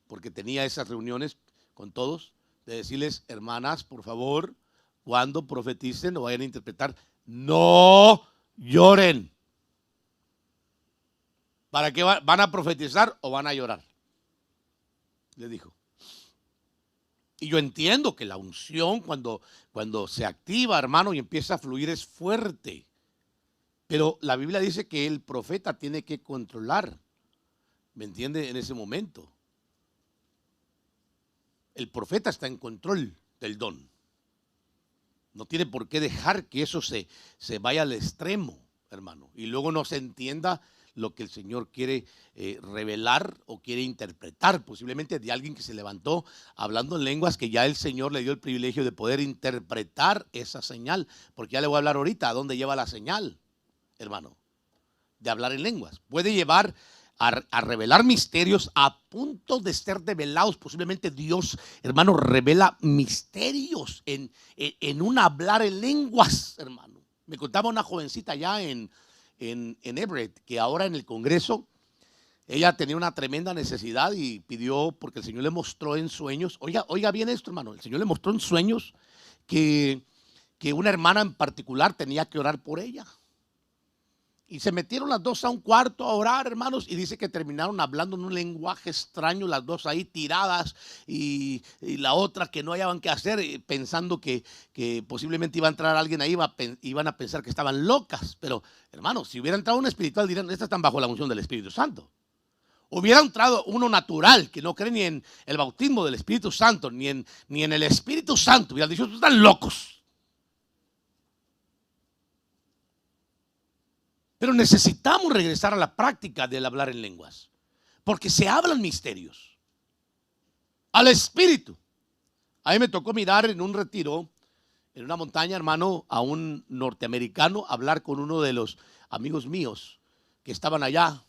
porque tenía esas reuniones con todos, de decirles, hermanas, por favor, cuando profeticen o vayan a interpretar, no lloren. ¿Para qué van a profetizar o van a llorar? Le dijo. Y yo entiendo que la unción cuando se activa, hermano, y empieza a fluir es fuerte. Pero la Biblia dice que el profeta tiene que controlar, ¿me entiende? En ese momento. El profeta está en control del don. No tiene por qué dejar que eso se vaya al extremo, hermano. Y luego no se entienda lo que el Señor quiere revelar o quiere interpretar, posiblemente de alguien que se levantó hablando en lenguas, que ya el Señor le dio el privilegio de poder interpretar esa señal, porque ya le voy a hablar ahorita a dónde lleva la señal, hermano, de hablar en lenguas. Puede llevar a revelar misterios a punto de ser develados. Posiblemente Dios, hermano, revela misterios en un hablar en lenguas, hermano. Me contaba una jovencita allá en Everett, que ahora en el Congreso, ella tenía una tremenda necesidad y pidió, porque el Señor le mostró en sueños, oiga bien esto, hermano, el Señor le mostró en sueños que una hermana en particular tenía que orar por ella. Y se metieron las dos a un cuarto a orar, hermanos, y dice que terminaron hablando en un lenguaje extraño, las dos ahí tiradas, y la otra que no hallaban qué hacer, pensando que posiblemente iba a entrar alguien ahí, iban a pensar que estaban locas. Pero, hermanos, si hubiera entrado un espiritual, dirán, estas están bajo la unción del Espíritu Santo. Hubiera entrado uno natural, que no cree ni en el bautismo del Espíritu Santo, ni en el Espíritu Santo, hubieran dicho, están locos. Pero necesitamos regresar a la práctica del hablar en lenguas, porque se hablan misterios al Espíritu. A mí me tocó mirar en un retiro, en una montaña, hermano, a un norteamericano hablar con uno de los amigos míos que estaban allá.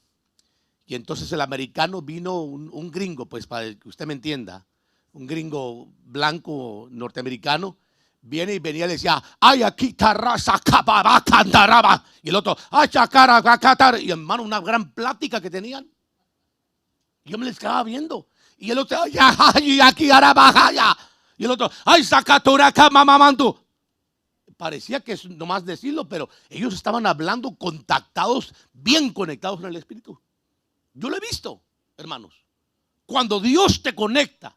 Y entonces el americano vino, un gringo, pues para que usted me entienda, un gringo blanco norteamericano, venía y le decía, ay, aquí tarraza, cababa, cantaraba. Y el otro, ay, chacara, catar. Y hermano, una gran plática que tenían. Yo me les quedaba viendo. Y el otro, ay, aquí arabajaya. Y el otro, ay, sacatura, mamamantu. Parecía que es nomás decirlo, pero ellos estaban hablando contactados, bien conectados en el Espíritu. Yo lo he visto, hermanos. Cuando Dios te conecta.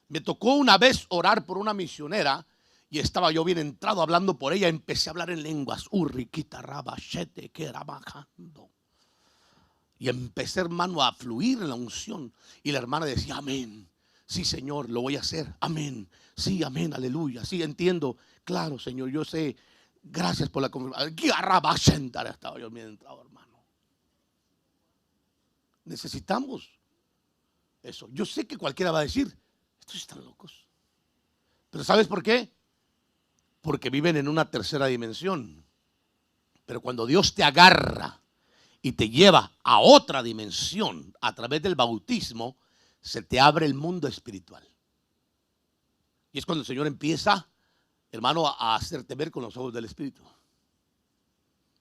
Me tocó una vez orar por una misionera y estaba yo bien entrado hablando por ella. Empecé a hablar en lenguas. Urriquita, rabachete, que era bajando. Y empecé, hermano, a fluir en la unción. Y la hermana decía, amén. Sí, Señor, lo voy a hacer. Amén. Sí, amén, aleluya. Sí, entiendo. Claro, Señor, yo sé. Gracias por la confirmación. Estaba yo bien entrado, hermano. Necesitamos eso. Yo sé que cualquiera va a decir, estos están locos. Pero ¿sabes por qué? Porque viven en una tercera dimensión. Pero cuando Dios te agarra y te lleva a otra dimensión a través del bautismo, se te abre el mundo espiritual. Y es cuando el Señor empieza, hermano, a hacerte ver con los ojos del Espíritu.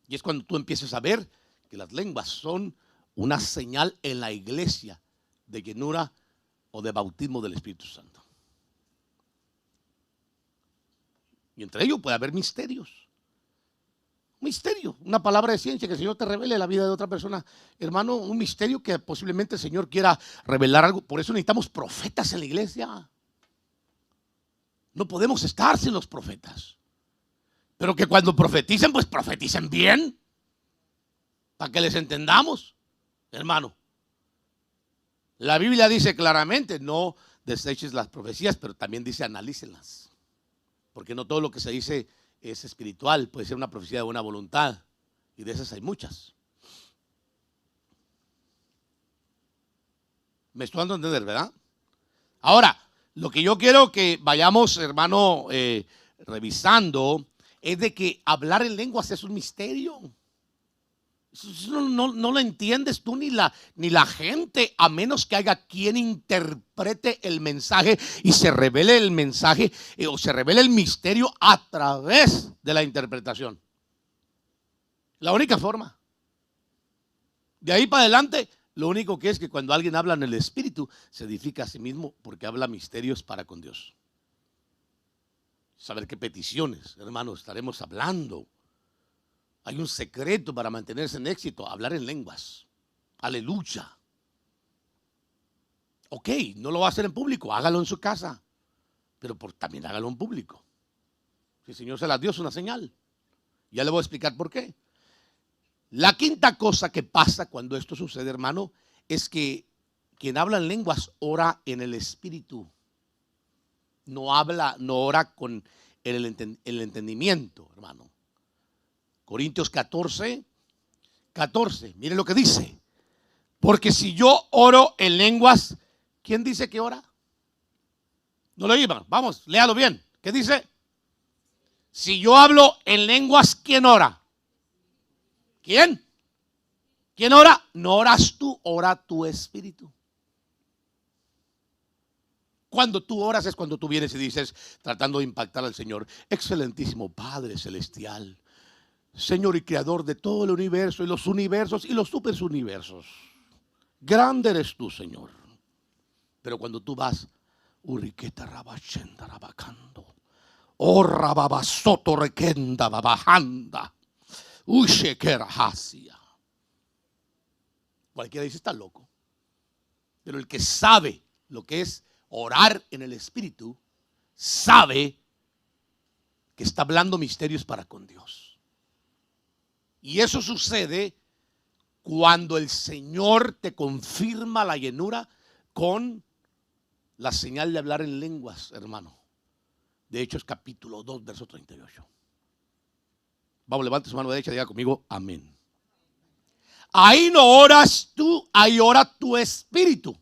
Y es cuando tú empiezas a ver que las lenguas son una señal en la iglesia de llenura o de bautismo del Espíritu Santo. Y entre ellos puede haber misterios. Misterio, una palabra de ciencia que el Señor te revele la vida de otra persona. Hermano, un misterio que posiblemente el Señor quiera revelar algo. Por eso necesitamos profetas en la iglesia. No podemos estar sin los profetas. Pero que cuando profeticen, pues profeticen bien. Para que les entendamos, hermano. La Biblia dice claramente, no deseches las profecías, pero también dice analícenlas. Porque no todo lo que se dice es espiritual, puede ser una profecía de buena voluntad. Y de esas hay muchas. Me estoy dando a entender, ¿verdad? Ahora, lo que yo quiero que vayamos, hermano, revisando, es de que hablar en lenguas es un misterio. No lo entiendes tú ni la gente, a menos que haya quien interprete el mensaje y se revele el mensaje o se revele el misterio a través de la interpretación. La única forma. De ahí para adelante, lo único que es que cuando alguien habla en el Espíritu, se edifica a sí mismo porque habla misterios para con Dios. Saber qué peticiones, hermanos, estaremos hablando. Hay un secreto para mantenerse en éxito, hablar en lenguas. Aleluya. Ok, no lo va a hacer en público, hágalo en su casa, pero también hágalo en público. Si el Señor se las dio, es una señal. Ya le voy a explicar por qué. La quinta cosa que pasa cuando esto sucede, hermano, es que quien habla en lenguas ora en el Espíritu. No ora con el entendimiento, hermano. Corintios 14, 14. Mire lo que dice. Porque si yo oro en lenguas, ¿quién dice que ora? No lo iban. Vamos, léalo bien. ¿Qué dice? Si yo hablo en lenguas, ¿quién ora? ¿Quién? ¿Quién ora? No oras tú, ora tu espíritu. Cuando tú oras es cuando tú vienes y dices, tratando de impactar al Señor: excelentísimo Padre Celestial, Señor y Creador de todo el universo y los universos y los superuniversos, grande eres tú, Señor. Pero cuando tú vas, Uriqueta rabachenda rabacando, oh rababasoto requenda babajanda, ushekerahasia. Cualquiera dice: está loco. Pero el que sabe lo que es orar en el Espíritu, sabe que está hablando misterios para con Dios. Y eso sucede cuando el Señor te confirma la llenura con la señal de hablar en lenguas, hermano. De Hechos capítulo 2, verso 38. Vamos, levante su mano derecha y diga conmigo: amén. Ahí no oras tú, ahí ora tu espíritu,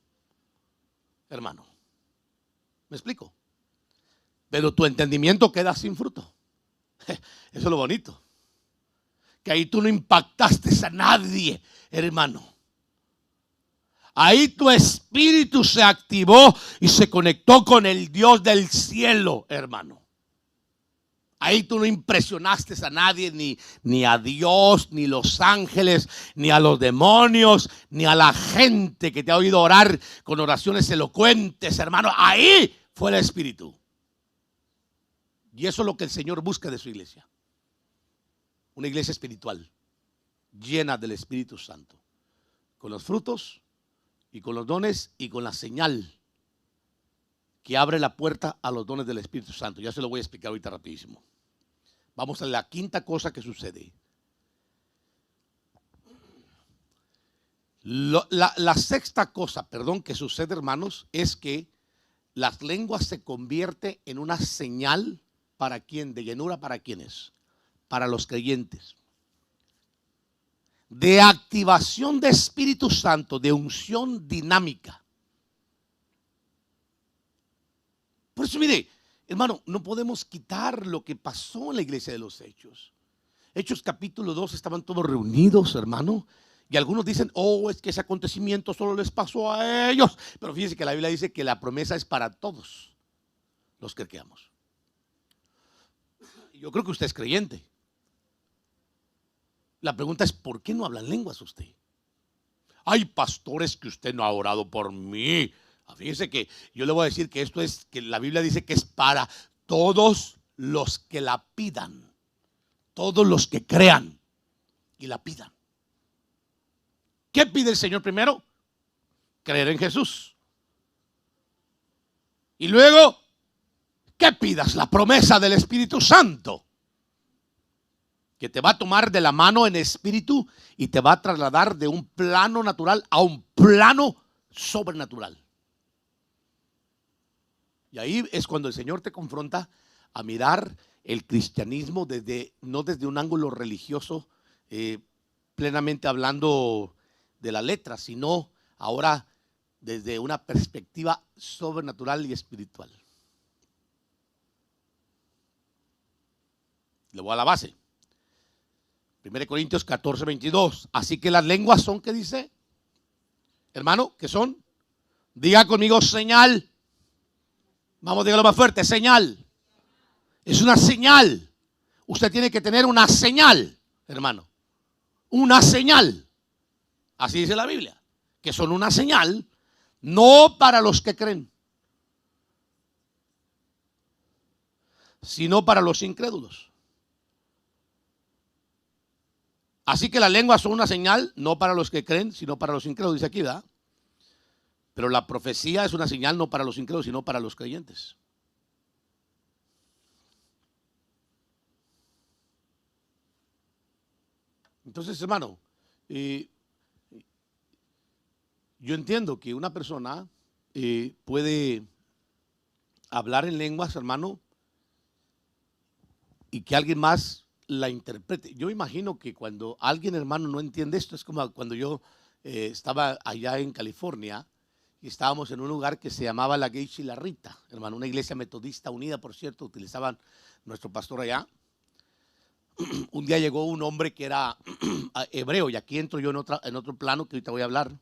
hermano. ¿Me explico? Pero tu entendimiento queda sin fruto. Eso es lo bonito. Que ahí tú no impactaste a nadie, hermano. Ahí tu espíritu se activó y se conectó con el Dios del cielo, hermano. Ahí tú no impresionaste a nadie, ni a Dios, ni los ángeles, ni a los demonios, ni a la gente que te ha oído orar con oraciones elocuentes, hermano. Ahí fue el Espíritu. Y eso es lo que el Señor busca de su iglesia. Una iglesia espiritual, llena del Espíritu Santo, con los frutos y con los dones y con la señal que abre la puerta a los dones del Espíritu Santo. Ya se lo voy a explicar ahorita rapidísimo. Vamos a la quinta cosa que sucede. La sexta cosa, que sucede, hermanos, es que las lenguas se convierte en una señal. ¿Para quién? De llenura. ¿Para quiénes? Para los creyentes. De activación de Espíritu Santo, de unción dinámica. Por eso, mire, hermano, no podemos quitar lo que pasó en la iglesia de los Hechos. Hechos capítulo 2, estaban todos reunidos, hermano. Y algunos dicen: oh, es que ese acontecimiento solo les pasó a ellos. Pero fíjense que la Biblia dice que la promesa es para todos los que creamos. Yo creo que usted es creyente. La pregunta es: ¿por qué no hablan lenguas usted? Hay pastores, que usted no ha orado por mí. Fíjese que yo le voy a decir que esto es, que la Biblia dice que es para todos los que la pidan. Todos los que crean y la pidan. ¿Qué pide el Señor primero? Creer en Jesús. Y luego, ¿qué pidas? La promesa del Espíritu Santo, que te va a tomar de la mano en espíritu y te va a trasladar de un plano natural a un plano sobrenatural. Y ahí es cuando el Señor te confronta a mirar el cristianismo no desde un ángulo religioso, plenamente hablando de la letra, sino ahora desde una perspectiva sobrenatural y espiritual. Le voy a la base. 1 Corintios 14, 22. Así que las lenguas son, ¿qué dice? Hermano, ¿qué son? Diga conmigo: señal. Vamos, dígalo más fuerte: señal. Es una señal. Usted tiene que tener una señal, hermano. Una señal. Así dice la Biblia. Que son una señal, no para los que creen, sino para los incrédulos. Así que las lenguas son una señal, no para los que creen, sino para los incrédulos, dice aquí, ¿verdad? Pero la profecía es una señal no para los incrédulos, sino para los creyentes. Entonces, hermano, yo entiendo que una persona puede hablar en lenguas, hermano, y que alguien más la interprete. Yo imagino que cuando alguien, hermano, no entiende esto, es como cuando yo estaba allá en California y estábamos en un lugar que se llamaba La Geisha y la Rita, hermano, una iglesia metodista unida, por cierto, utilizaban nuestro pastor allá. Un día llegó un hombre que era hebreo, y aquí entro yo en otro plano que ahorita voy a hablar.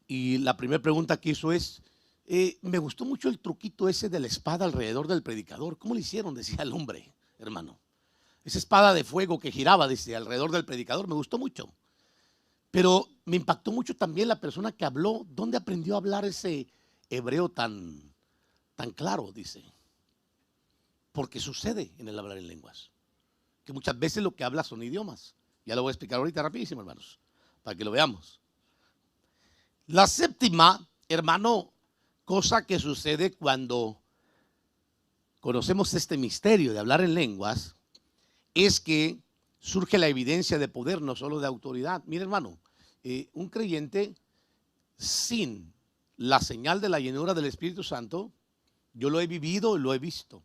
Y la primera pregunta que hizo es, me gustó mucho el truquito ese de la espada alrededor del predicador. ¿Cómo lo hicieron? Decía el hombre, hermano. Esa espada de fuego que giraba desde alrededor del predicador, me gustó mucho. Pero me impactó mucho también la persona que habló. ¿Dónde aprendió a hablar ese hebreo tan claro? Dice. Porque sucede en el hablar en lenguas. Que muchas veces lo que habla son idiomas. Ya lo voy a explicar ahorita rapidísimo, hermanos, para que lo veamos. La séptima, hermano, cosa que sucede cuando conocemos este misterio de hablar en lenguas, es que surge la evidencia de poder, no solo de autoridad. Mire, hermano, un creyente sin la señal de la llenura del Espíritu Santo, yo lo he vivido y lo he visto.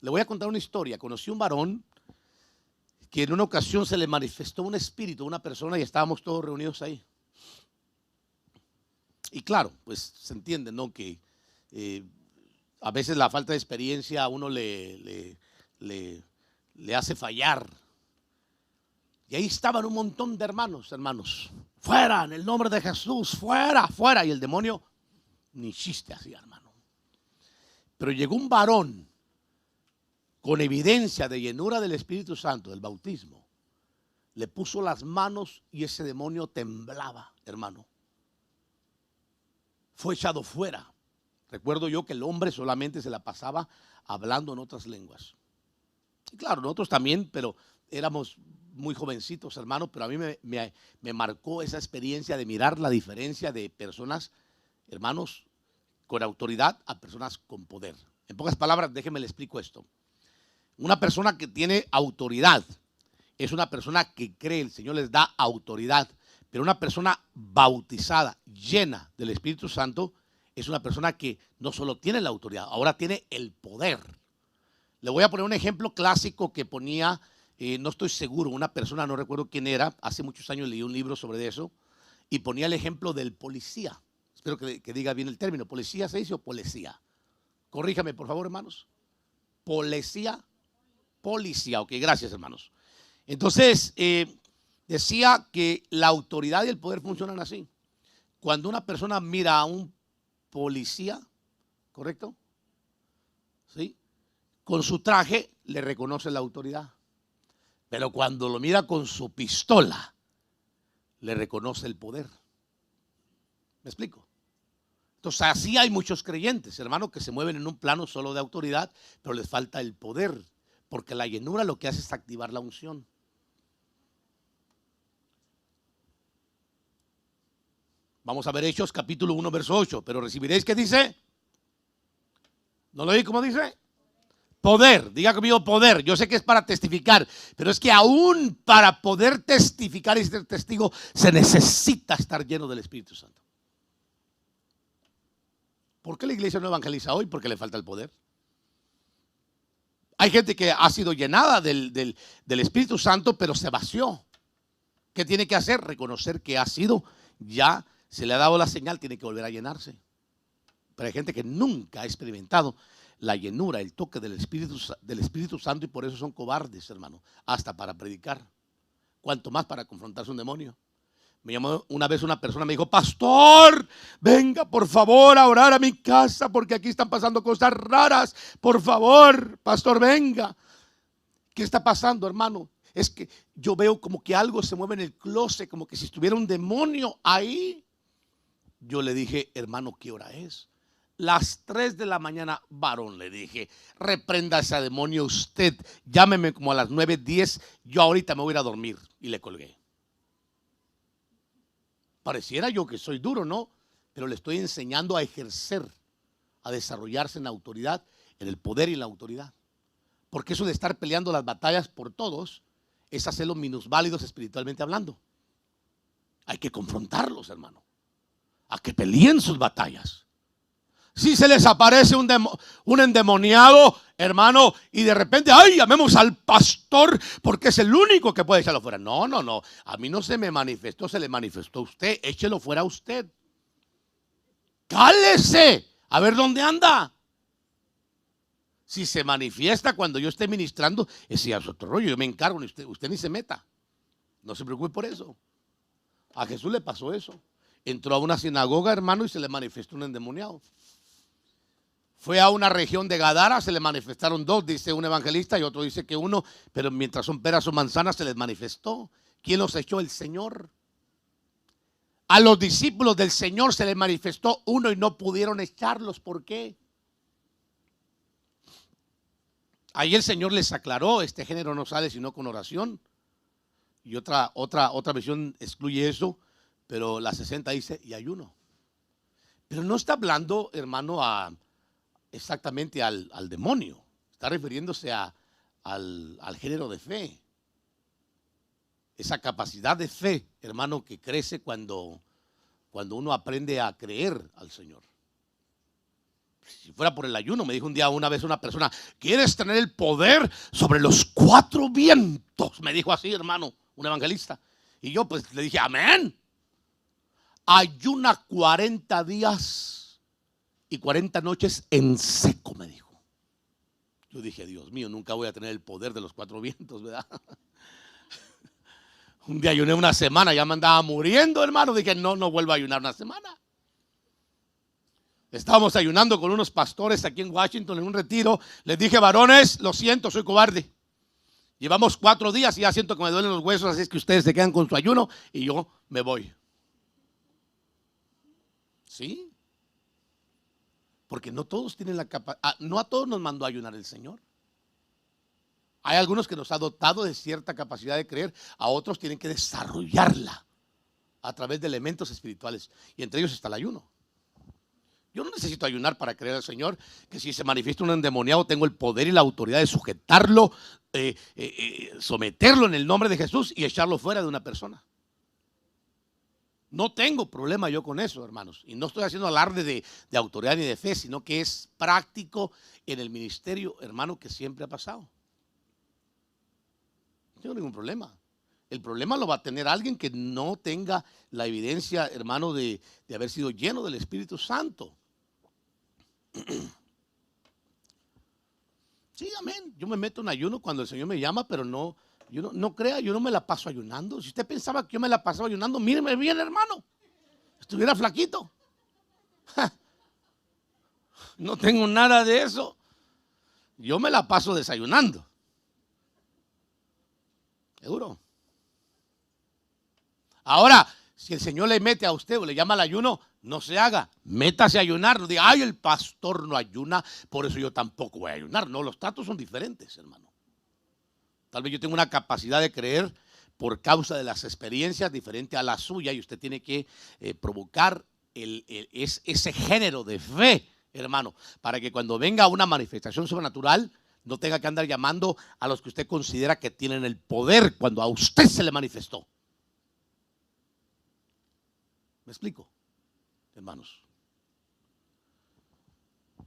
Le voy a contar una historia. Conocí un varón que en una ocasión se le manifestó un espíritu a una persona y estábamos todos reunidos ahí. Y claro, pues se entiende, ¿no? Que a veces la falta de experiencia a uno le hace fallar. Y ahí estaban un montón de hermanos, fuera, en el nombre de Jesús, fuera, fuera. Y el demonio ni chiste hacía, hermano. Pero llegó un varón con evidencia de llenura del Espíritu Santo, del bautismo. Le puso las manos y ese demonio temblaba, hermano. Fue echado fuera. Recuerdo yo que el hombre solamente se la pasaba hablando en otras lenguas. Y claro, nosotros también, pero éramos muy jovencitos, hermano, pero a mí me marcó esa experiencia de mirar la diferencia de personas, hermanos, con autoridad a personas con poder. En pocas palabras, déjenme le explico esto. Una persona que tiene autoridad es una persona que cree, el Señor les da autoridad. Pero una persona bautizada, llena del Espíritu Santo, es una persona que no solo tiene la autoridad, ahora tiene el poder. Le voy a poner un ejemplo clásico que ponía, no estoy seguro, una persona, no recuerdo quién era, hace muchos años leí un libro sobre eso, y ponía el ejemplo del policía. Espero que diga bien el término. ¿Policía se dice o policía? Corríjame, por favor, hermanos. Policía. Ok, gracias, hermanos. Entonces, decía que la autoridad y el poder funcionan así. Cuando una persona mira a un policía, ¿correcto? ¿Sí? Con su traje le reconoce la autoridad. Pero cuando lo mira con su pistola, le reconoce el poder. ¿Me explico? Entonces así hay muchos creyentes, hermano, que se mueven en un plano solo de autoridad, pero les falta el poder, porque la llenura lo que hace es activar la unción. Vamos a ver Hechos capítulo 1, verso 8. Pero recibiréis, ¿qué dice? ¿No lo oí cómo dice? Poder, diga conmigo poder. Yo sé que es para testificar, pero es que aún para poder testificar y ser testigo se necesita estar lleno del Espíritu Santo. ¿Por qué la iglesia no evangeliza hoy? Porque le falta el poder. Hay gente que ha sido llenada del Espíritu Santo, pero se vació. ¿Qué tiene que hacer? Reconocer que ha sido, ya se le ha dado la señal, tiene que volver a llenarse. Pero hay gente que nunca ha experimentado la llenura, el toque del Espíritu Santo, y por eso son cobardes, hermano, hasta para predicar. Cuanto más para confrontarse a un demonio. Me llamó una vez una persona, me dijo: pastor, venga por favor a orar a mi casa porque aquí están pasando cosas raras. Por favor, pastor, venga. ¿Qué está pasando, hermano? Es que yo veo como que algo se mueve en el closet, como que si estuviera un demonio ahí. Yo le dije: hermano, ¿qué hora es? Las 3 de la mañana, varón, le dije, reprenda a ese demonio usted, llámeme como a las 9:10, yo ahorita me voy a ir a dormir. Y le colgué. Pareciera yo que soy duro, ¿no? Pero le estoy enseñando a ejercer, a desarrollarse en la autoridad, en el poder y en la autoridad. Porque eso de estar peleando las batallas por todos es hacerlos minusválidos espiritualmente hablando. Hay que confrontarlos, hermano, a que peleen sus batallas. Si se les aparece un endemoniado, hermano, y de repente, ay, llamemos al pastor porque es el único que puede echarlo fuera. No, no, no. A mí no se me manifestó, se le manifestó a usted. Échelo fuera a usted. Cálese, a ver dónde anda. Si se manifiesta cuando yo esté ministrando, ese es otro rollo. Yo me encargo, usted ni se meta. No se preocupe por eso. A Jesús le pasó eso. Entró a una sinagoga, hermano, y se le manifestó un endemoniado. Fue a una región de Gadara, se le manifestaron dos, dice un evangelista, y otro dice que uno, pero mientras son peras o manzanas se les manifestó. ¿Quién los echó? El Señor. A los discípulos del Señor se les manifestó uno y no pudieron echarlos. ¿Por qué? Ahí el Señor les aclaró, este género no sale sino con oración. Y otra versión excluye eso, pero la 60 dice y ayuno. Pero no está hablando, hermano, exactamente al demonio. Está refiriéndose al género de fe. Esa capacidad de fe, hermano, que crece cuando uno aprende a creer al Señor. Si fuera por el ayuno, me dijo una vez una persona, ¿quieres tener el poder sobre los 4 vientos? Me dijo así, hermano, un evangelista. Y yo pues le dije, amén. Ayuna 40 días y 40 noches en seco, me dijo. Yo dije, Dios mío, nunca voy a tener el poder de los 4 vientos, ¿verdad? Un día ayuné una semana, ya me andaba muriendo, hermano. Dije, no vuelvo a ayunar una semana. Estábamos ayunando con unos pastores aquí en Washington en un retiro. Les dije, varones, lo siento, soy cobarde. Llevamos 4 días y ya siento que me duelen los huesos, así es que ustedes se quedan con su ayuno y yo me voy. ¿Sí? Porque no todos tienen la capacidad, no a todos nos mandó a ayunar el Señor. Hay algunos que nos ha dotado de cierta capacidad de creer, a otros tienen que desarrollarla a través de elementos espirituales y entre ellos está el ayuno. Yo no necesito ayunar para creer al Señor, que si se manifiesta un endemoniado tengo el poder y la autoridad de sujetarlo, someterlo en el nombre de Jesús y echarlo fuera de una persona. No tengo problema yo con eso, hermanos. Y no estoy haciendo alarde de autoridad ni de fe, sino que es práctico en el ministerio, hermano, que siempre ha pasado. No tengo ningún problema. El problema lo va a tener alguien que no tenga la evidencia, hermano, de haber sido lleno del Espíritu Santo. Sí, amén. Yo me meto en ayuno cuando el Señor me llama, pero no crea, yo no me la paso ayunando. Si usted pensaba que yo me la pasaba ayunando, míreme bien, hermano. Estuviera flaquito. No tengo nada de eso. Yo me la paso desayunando. Seguro. Ahora, si el Señor le mete a usted o le llama al ayuno, no se haga. Métase a ayunar. No diga, ay, el pastor no ayuna, por eso yo tampoco voy a ayunar. No, los tratos son diferentes, hermano. Tal vez yo tengo una capacidad de creer por causa de las experiencias diferente a la suya y usted tiene que provocar ese género de fe, hermano, para que cuando venga una manifestación sobrenatural no tenga que andar llamando a los que usted considera que tienen el poder cuando a usted se le manifestó. ¿Me explico, hermanos?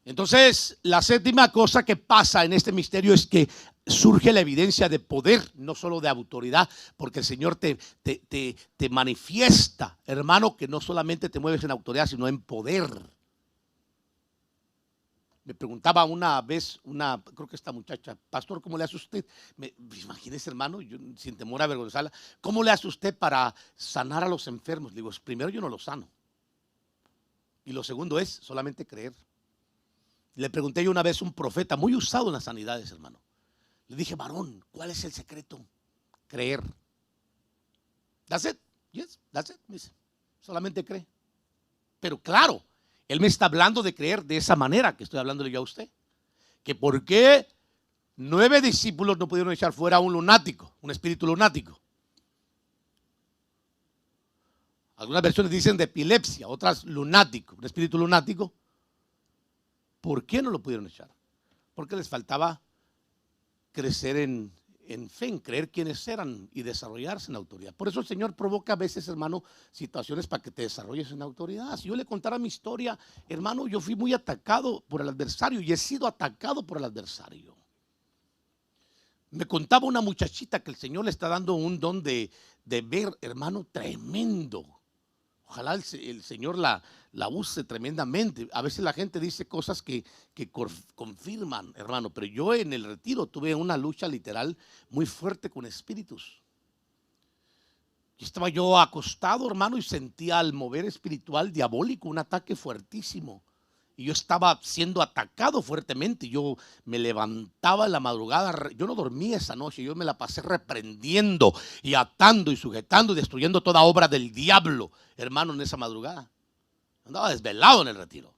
Entonces, la séptima cosa que pasa en este misterio es que surge la evidencia de poder, no solo de autoridad, porque el Señor te manifiesta, hermano, que no solamente te mueves en autoridad, sino en poder. Me preguntaba una vez, creo que esta muchacha, pastor, ¿cómo le hace usted? Imagínese, hermano, yo, sin temor a avergonzarla, ¿cómo le hace usted para sanar a los enfermos? Le digo, primero yo no los sano. Y lo segundo es solamente creer. Le pregunté yo una vez a un profeta muy usado en las sanidades, hermano. Le dije, varón, ¿cuál es el secreto? Creer. That's it. Yes, that's it. Me dice, solamente cree. Pero claro, él me está hablando de creer de esa manera que estoy hablándole yo a usted. Que por qué 9 discípulos no pudieron echar fuera a un lunático, un espíritu lunático. Algunas versiones dicen de epilepsia, otras lunático, un espíritu lunático. ¿Por qué no lo pudieron echar? Porque les faltaba crecer en en fe, en creer quiénes eran y desarrollarse en autoridad. Por eso el Señor provoca a veces, hermano, situaciones para que te desarrolles en autoridad. Si yo le contara mi historia, hermano, yo fui muy atacado por el adversario y he sido atacado por el adversario. Me contaba una muchachita que el Señor le está dando un don de ver, hermano, tremendo. Ojalá el Señor la use tremendamente. A veces la gente dice cosas que confirman, hermano, pero yo en el retiro tuve una lucha literal muy fuerte con espíritus. Y estaba yo acostado, hermano, y sentía al mover espiritual diabólico un ataque fuertísimo. Y yo estaba siendo atacado fuertemente. Yo me levantaba en la madrugada. Yo no dormí esa noche. Yo me la pasé reprendiendo y atando y sujetando y destruyendo toda obra del diablo, hermano, en esa madrugada. Andaba desvelado en el retiro.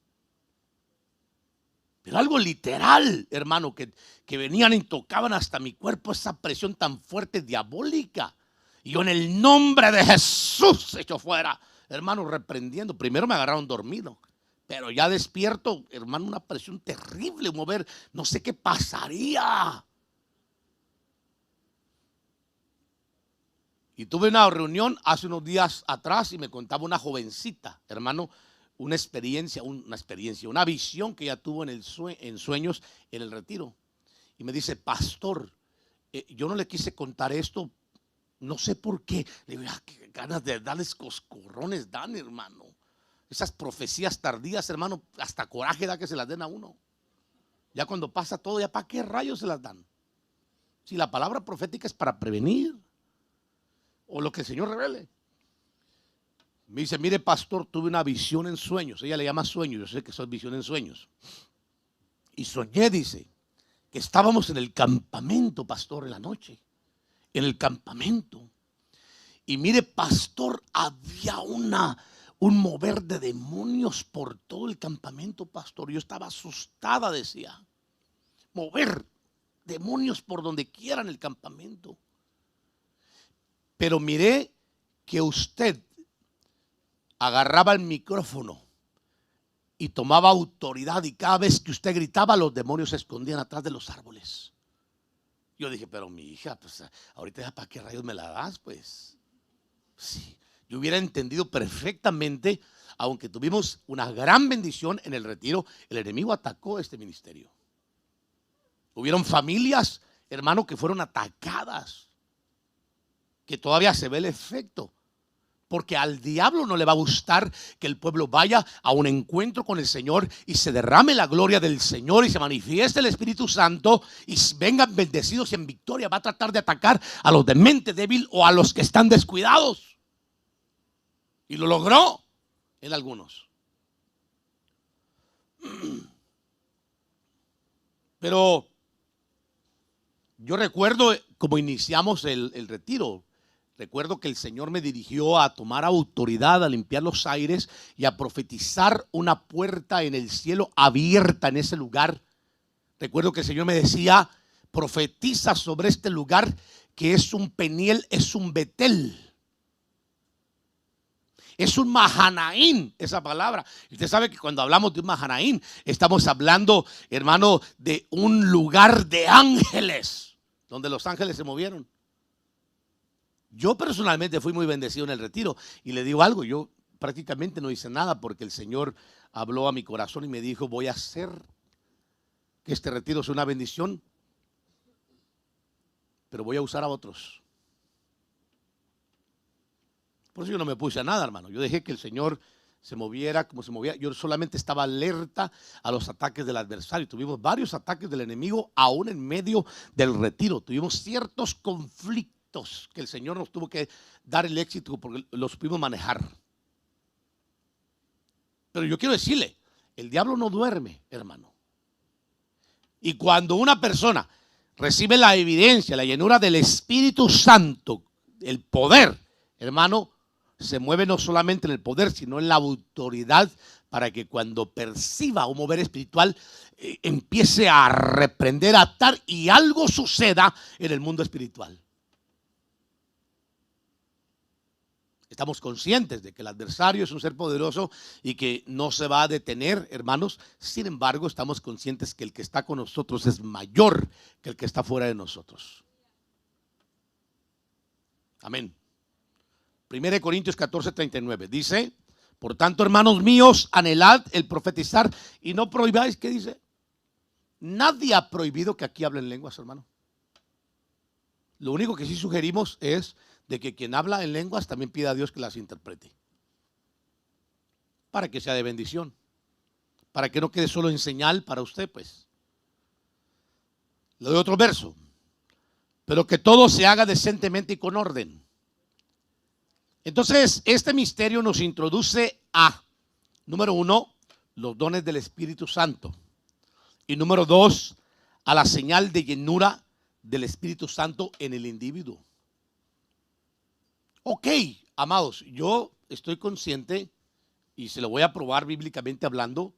Pero algo literal, hermano, que venían y tocaban hasta mi cuerpo, esa presión tan fuerte, diabólica. Y yo en el nombre de Jesús hecho fuera, hermano, reprendiendo. Primero me agarraron dormido. Pero ya despierto, hermano, una presión terrible, mover, no sé qué pasaría. Y tuve una reunión hace unos días atrás y me contaba una jovencita, hermano, una visión que ella tuvo en sueños en el retiro. Y me dice, pastor, yo no le quise contar esto, no sé por qué. Le digo, qué ganas de darles coscorrones dan, hermano. Esas profecías tardías, hermano, hasta coraje da que se las den a uno. Ya cuando pasa todo, ¿ya para qué rayos se las dan? Si la palabra profética es para prevenir o lo que el Señor revele. Me dice, mire pastor, tuve una visión en sueños. Ella le llama sueños, yo sé que eso es visión en sueños. Y soñé, dice, que estábamos en el campamento, pastor, en la noche. En el campamento. Y mire pastor, había un mover de demonios por todo el campamento, pastor. Yo estaba asustada, decía. Mover demonios por donde quiera en el campamento. Pero miré que usted agarraba el micrófono y tomaba autoridad, y cada vez que usted gritaba, los demonios se escondían atrás de los árboles. Yo dije, pero mi hija, pues ahorita ya para qué rayos me la das, pues. Sí. Yo hubiera entendido perfectamente, aunque tuvimos una gran bendición en el retiro, el enemigo atacó este ministerio. Hubieron familias, hermano, que fueron atacadas, que todavía se ve el efecto, porque al diablo no le va a gustar que el pueblo vaya a un encuentro con el Señor y se derrame la gloria del Señor y se manifieste el Espíritu Santo y vengan bendecidos y en victoria. Va a tratar de atacar a los de mente débil o a los que están descuidados. Y lo logró en algunos. Pero yo recuerdo cómo iniciamos el retiro. Recuerdo que el Señor me dirigió a tomar autoridad, a limpiar los aires y a profetizar una puerta en el cielo abierta en ese lugar. Recuerdo que el Señor me decía, profetiza sobre este lugar que es un Peniel, es un Betel. Es un Mahanaín, esa palabra. Usted sabe que cuando hablamos de un Mahanaín, estamos hablando, hermano, de un lugar de ángeles, donde los ángeles se movieron. Yo personalmente fui muy bendecido en el retiro. Y le digo algo, yo prácticamente no hice nada porque el Señor habló a mi corazón y me dijo, voy a hacer que este retiro sea una bendición, pero voy a usar a otros. Por eso yo no me puse a nada, hermano. Yo dejé que el Señor se moviera como se movía. Yo solamente estaba alerta a los ataques del adversario. Tuvimos varios ataques del enemigo aún en medio del retiro. Tuvimos ciertos conflictos que el Señor nos tuvo que dar el éxito porque los pudimos manejar. Pero yo quiero decirle, el diablo no duerme, hermano. Y cuando una persona recibe la evidencia, la llenura del Espíritu Santo, el poder, hermano, se mueve no solamente en el poder, sino en la autoridad, para que cuando perciba un mover espiritual, empiece a reprender, a atar y algo suceda en el mundo espiritual. Estamos conscientes de que el adversario es un ser poderoso y que no se va a detener, hermanos. Sin embargo, estamos conscientes que el que está con nosotros es mayor que el que está fuera de nosotros. Amén. 1 Corintios 14:39 dice: por tanto, hermanos míos, anhelad el profetizar y no prohibáis. ¿Qué dice? Nadie ha prohibido que aquí hablen lenguas, hermano. Lo único que sí sugerimos es de que quien habla en lenguas también pida a Dios que las interprete, para que sea de bendición, para que no quede solo en señal para usted, pues. Le doy otro verso. Pero que todo se haga decentemente y con orden. Entonces, este misterio nos introduce a, número 1, los dones del Espíritu Santo. Y número 2, a la señal de llenura del Espíritu Santo en el individuo. Ok, amados, yo estoy consciente, y se lo voy a probar bíblicamente hablando,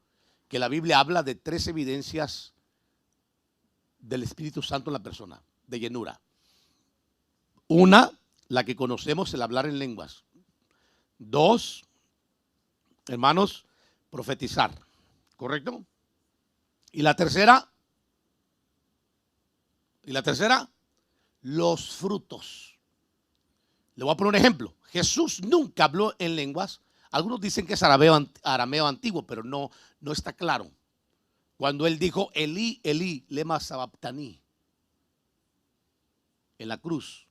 que la Biblia habla de 3 evidencias del Espíritu Santo en la persona, de llenura. Una, la que conocemos, el hablar en lenguas. 2, hermanos, profetizar. ¿Correcto? Y la tercera, los frutos. Le voy a poner un ejemplo. Jesús nunca habló en lenguas. Algunos dicen que es arameo antiguo, pero no está claro. Cuando él dijo, Elí, Elí, lema sabactani, en la cruz.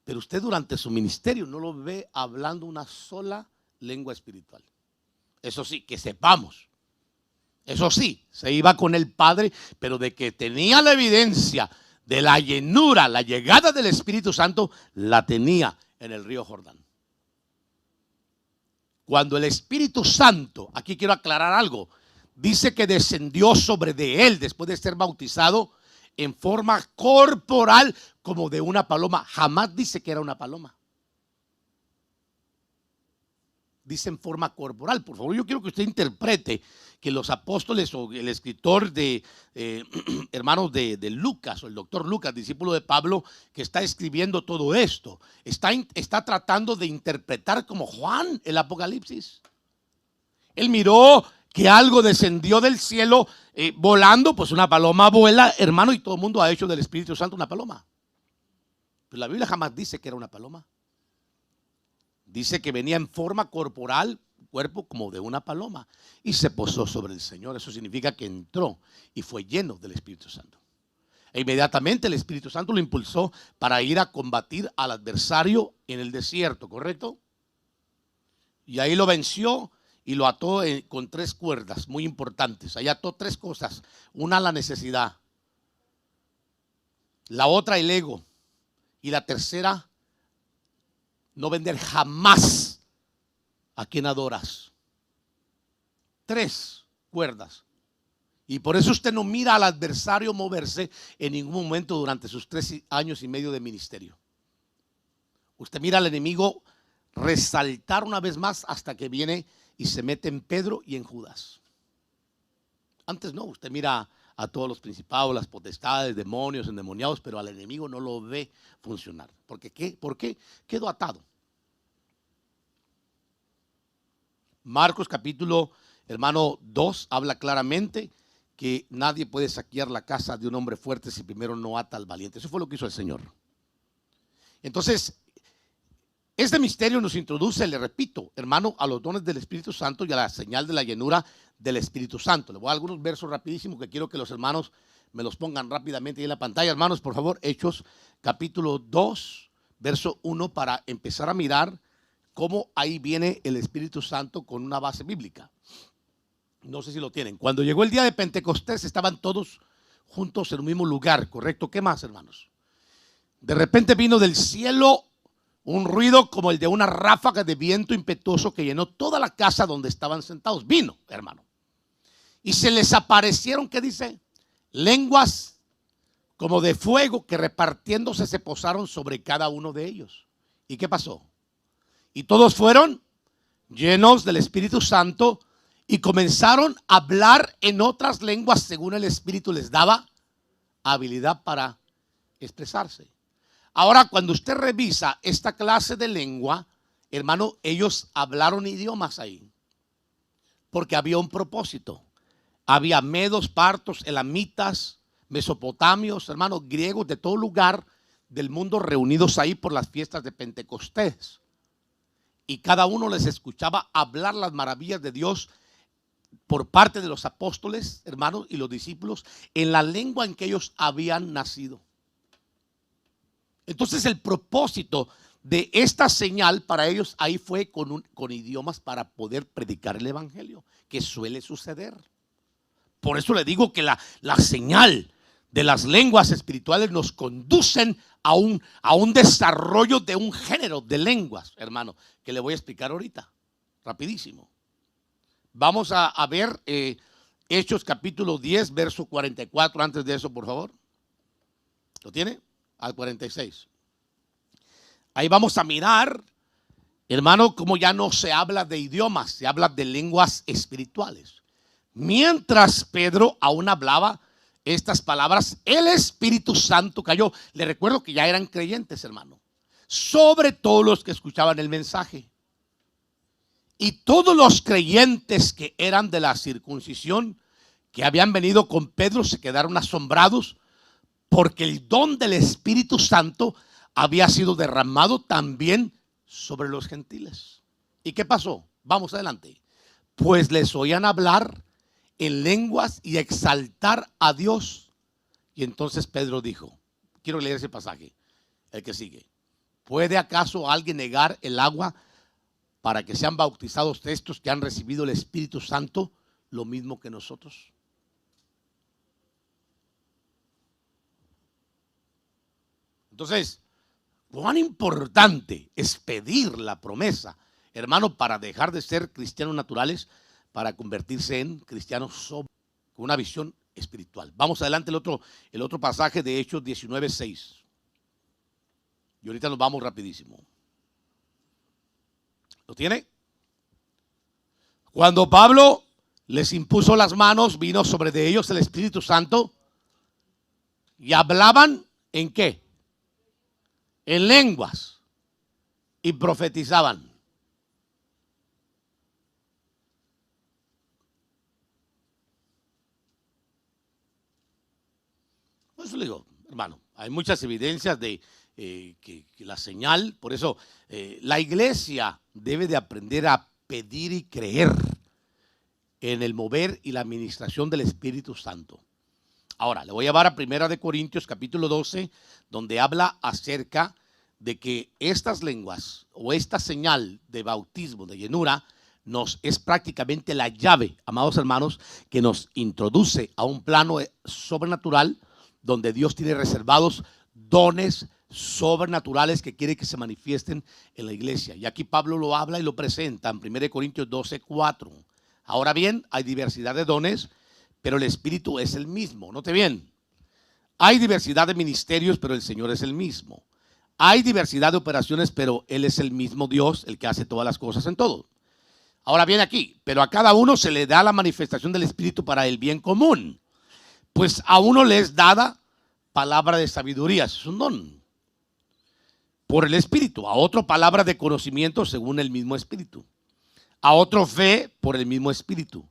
Pero usted durante su ministerio no lo ve hablando una sola lengua espiritual. Eso sí, que sepamos. Eso sí, se iba con el Padre, pero de que tenía la evidencia de la llenura, la llegada del Espíritu Santo, la tenía en el río Jordán. Cuando el Espíritu Santo, aquí quiero aclarar algo, dice que descendió sobre de él después de ser bautizado en forma corporal como de una paloma. Jamás dice que era una paloma. Dice en forma corporal. Por favor, yo quiero que usted interprete que los apóstoles o el escritor de hermanos de Lucas, o el doctor Lucas, discípulo de Pablo, que está escribiendo todo esto, está tratando de interpretar como Juan el Apocalipsis. Él miró que algo descendió del cielo volando, pues una paloma vuela, hermano, y todo el mundo ha hecho del Espíritu Santo una paloma. Pero la Biblia jamás dice que era una paloma. Dice que venía en forma corporal, cuerpo como de una paloma, y se posó sobre el Señor. Eso significa que entró y fue lleno del Espíritu Santo. E inmediatamente el Espíritu Santo lo impulsó para ir a combatir al adversario en el desierto, ¿correcto? Y ahí lo venció y lo ató con 3 cuerdas muy importantes. Ahí ató 3 cosas. Una, la necesidad. La otra, el ego. Y la tercera, no vender jamás a quien adoras. 3 cuerdas. Y por eso usted no mira al adversario moverse en ningún momento durante sus 3 años y medio de ministerio. Usted mira al enemigo resaltar una vez más hasta que viene y se mete en Pedro y en Judas. Antes no, usted mira a todos los principados, las potestades, demonios, endemoniados, pero al enemigo no lo ve funcionar. ¿Por qué? Quedó atado. Marcos capítulo, hermano, 2 habla claramente que nadie puede saquear la casa de un hombre fuerte si primero no ata al valiente. Eso fue lo que hizo el Señor. Entonces, este misterio nos introduce, le repito, hermano, a los dones del Espíritu Santo y a la señal de la llenura del Espíritu Santo. Le voy a dar algunos versos rapidísimos que quiero que los hermanos me los pongan rápidamente ahí en la pantalla. Hermanos, por favor, Hechos capítulo 2, verso 1, para empezar a mirar cómo ahí viene el Espíritu Santo con una base bíblica. No sé si lo tienen. Cuando llegó el día de Pentecostés estaban todos juntos en un mismo lugar, ¿correcto? ¿Qué más, hermanos? De repente vino del cielo un ruido como el de una ráfaga de viento impetuoso que llenó toda la casa donde estaban sentados. Vino, hermano. Y se les aparecieron, ¿qué dice? Lenguas como de fuego que repartiéndose se posaron sobre cada uno de ellos. ¿Y qué pasó? Y todos fueron llenos del Espíritu Santo y comenzaron a hablar en otras lenguas según el Espíritu les daba habilidad para expresarse. Ahora, cuando usted revisa esta clase de lengua, hermano, ellos hablaron idiomas ahí, porque había un propósito. Había medos, partos, elamitas, mesopotamios, hermanos, griegos de todo lugar, del mundo reunidos ahí por las fiestas de Pentecostés. Y cada uno les escuchaba hablar las maravillas de Dios por parte de los apóstoles, hermanos, y los discípulos, en la lengua en que ellos habían nacido. Entonces el propósito de esta señal para ellos ahí fue con idiomas para poder predicar el evangelio, que suele suceder. Por eso le digo que la señal de las lenguas espirituales nos conducen a un desarrollo de un género de lenguas, hermano, que le voy a explicar ahorita, rapidísimo. Vamos a ver Hechos capítulo 10, verso 44, antes de eso, por favor. ¿Lo tiene? Al 46. Ahí vamos a mirar, hermano, cómo ya no se habla de idiomas, se habla de lenguas espirituales. Mientras Pedro aún hablaba estas palabras, el Espíritu Santo cayó. Le recuerdo que ya eran creyentes, hermano, sobre todos los que escuchaban el mensaje. Y todos los creyentes que eran de la circuncisión, que habían venido con Pedro, se quedaron asombrados porque el don del Espíritu Santo había sido derramado también sobre los gentiles. ¿Y qué pasó? Vamos adelante. Pues les oían hablar en lenguas y exaltar a Dios. Y entonces Pedro dijo, quiero leer ese pasaje, el que sigue. ¿Puede acaso alguien negar el agua para que sean bautizados estos que han recibido el Espíritu Santo lo mismo que nosotros? Entonces, cuán importante es pedir la promesa, hermano, para dejar de ser cristianos naturales, para convertirse en cristianos con una visión espiritual. Vamos adelante, el otro pasaje de Hechos 19:6. Y ahorita nos vamos rapidísimo. ¿Lo tiene? Cuando Pablo les impuso las manos, vino sobre de ellos el Espíritu Santo y hablaban ¿en qué? En lenguas y profetizaban. Por eso le digo, hermano, hay muchas evidencias de que la señal, por eso la iglesia debe de aprender a pedir y creer en el mover y la administración del Espíritu Santo. Ahora, le voy a llevar a 1 Corintios capítulo 12, donde habla acerca de que estas lenguas o esta señal de bautismo, de llenura, es prácticamente la llave, amados hermanos, que nos introduce a un plano sobrenatural donde Dios tiene reservados dones sobrenaturales que quiere que se manifiesten en la iglesia. Y aquí Pablo lo habla y lo presenta en 1 Corintios 12, 4. Ahora bien, hay diversidad de dones, pero el Espíritu es el mismo. Note bien, hay diversidad de ministerios, pero el Señor es el mismo. Hay diversidad de operaciones, pero Él es el mismo Dios, el que hace todas las cosas en todo. Ahora bien aquí, pero a cada uno se le da la manifestación del Espíritu para el bien común. Pues a uno le es dada palabra de sabiduría, es un don, por el Espíritu. A otro palabra de conocimiento según el mismo Espíritu. A otro fe por el mismo Espíritu.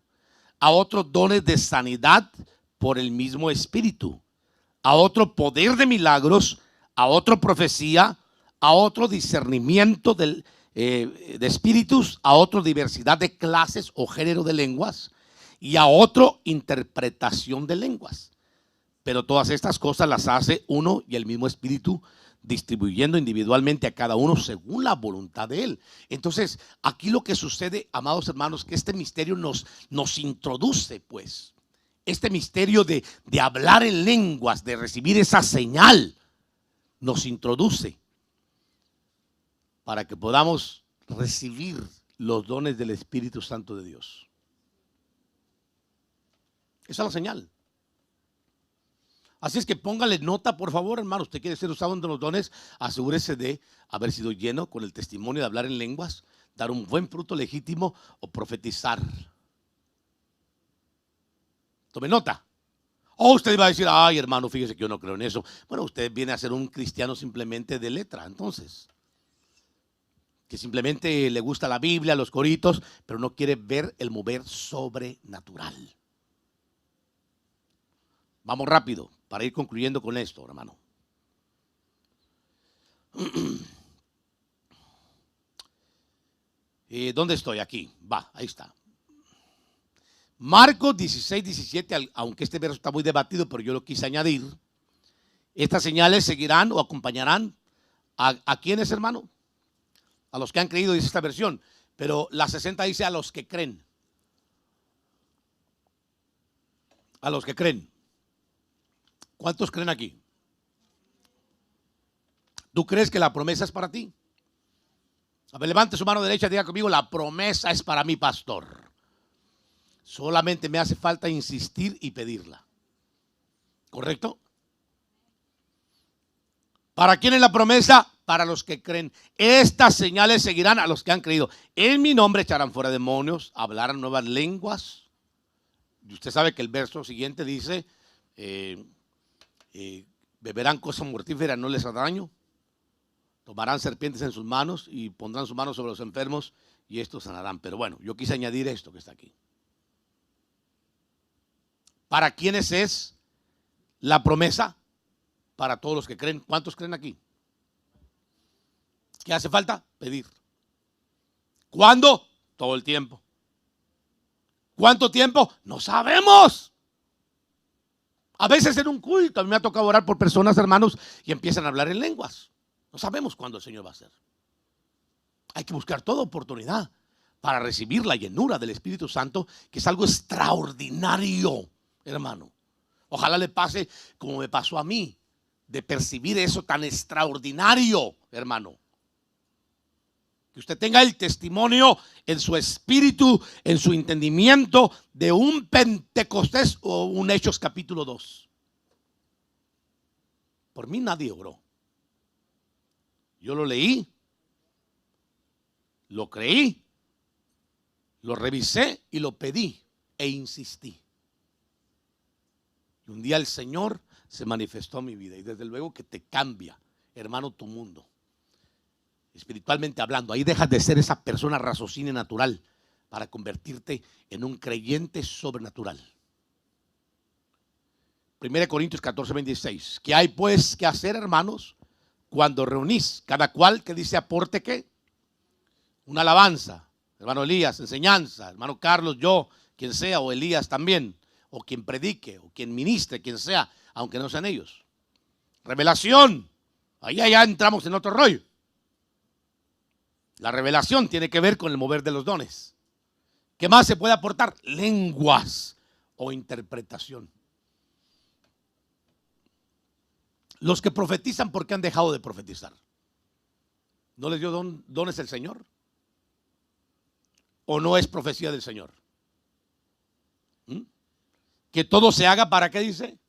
A otros dones de sanidad por el mismo Espíritu. A otro poder de milagros. A otro profecía. A otro discernimiento de espíritus. A otro diversidad de clases o género de lenguas. Y a otro interpretación de lenguas. Pero todas estas cosas las hace uno y el mismo Espíritu, distribuyendo individualmente a cada uno según la voluntad de Él. Entonces, aquí lo que sucede, amados hermanos, que este misterio nos introduce, pues, este misterio de hablar en lenguas, de recibir esa señal, nos introduce para que podamos recibir los dones del Espíritu Santo de Dios. Esa es la señal. Así es que póngale nota, por favor, hermano. Usted quiere ser usado entre los dones, asegúrese de haber sido lleno con el testimonio de hablar en lenguas, dar un buen fruto legítimo o profetizar. Tome nota. O usted va a decir, ay, hermano, fíjese que yo no creo en eso. Bueno, usted viene a ser un cristiano simplemente de letra, entonces. Que simplemente le gusta la Biblia, los coritos, pero no quiere ver el mover sobrenatural. Vamos rápido para ir concluyendo con esto, hermano. ¿Dónde estoy? Aquí. Va, ahí está. Marcos 16, 17, aunque este verso está muy debatido, pero yo lo quise añadir. Estas señales seguirán o acompañarán a quienes, hermano, a los que han creído, dice esta versión, pero la 60 dice a los que creen. A los que creen. ¿Cuántos creen aquí? ¿Tú crees que la promesa es para ti? A ver, levante su mano derecha y diga conmigo, la promesa es para mi pastor. Solamente me hace falta insistir y pedirla. ¿Correcto? ¿Para quién es la promesa? Para los que creen. Estas señales seguirán a los que han creído. En mi nombre echarán fuera demonios, hablarán nuevas lenguas. Y usted sabe que el verso siguiente dice, beberán cosas mortíferas, no les hará daño. Tomarán serpientes en sus manos y pondrán sus manos sobre los enfermos y estos sanarán. Pero bueno, yo quise añadir esto que está aquí. ¿Para quiénes es la promesa? Para todos los que creen. ¿Cuántos creen aquí? ¿Qué hace falta? Pedir. ¿Cuándo? Todo el tiempo. ¿Cuánto tiempo? No sabemos. A veces en un culto, a mí me ha tocado orar por personas, hermanos, y empiezan a hablar en lenguas. No sabemos cuándo el Señor va a hacer. Hay que buscar toda oportunidad para recibir la llenura del Espíritu Santo, que es algo extraordinario, hermano. Ojalá le pase como me pasó a mí, de percibir eso tan extraordinario, hermano. Que usted tenga el testimonio en su espíritu, en su entendimiento de un Pentecostés o un Hechos capítulo 2. Por mí nadie oró. Yo lo leí, lo creí, lo revisé y lo pedí e insistí. Y un día el Señor se manifestó en mi vida y desde luego que te cambia, hermano, tu mundo. Espiritualmente hablando, ahí dejas de ser esa persona raciocinio natural para convertirte en un creyente sobrenatural. 1 Corintios 14, 26. ¿Qué hay pues que hacer, hermanos? Cuando reunís, cada cual que dice aporte ¿qué? Una alabanza, hermano Elías, enseñanza, hermano Carlos, yo, quien sea, o Elías también, o quien predique, o quien ministre, quien sea, aunque no sean ellos. Revelación, allá ya entramos en otro rollo. La revelación tiene que ver con el mover de los dones. ¿Qué más se puede aportar? Lenguas o interpretación. Los que profetizan, ¿por qué han dejado de profetizar? ¿No les dio dones el Señor? ¿O no es profecía del Señor? Que todo se haga, ¿para qué dice?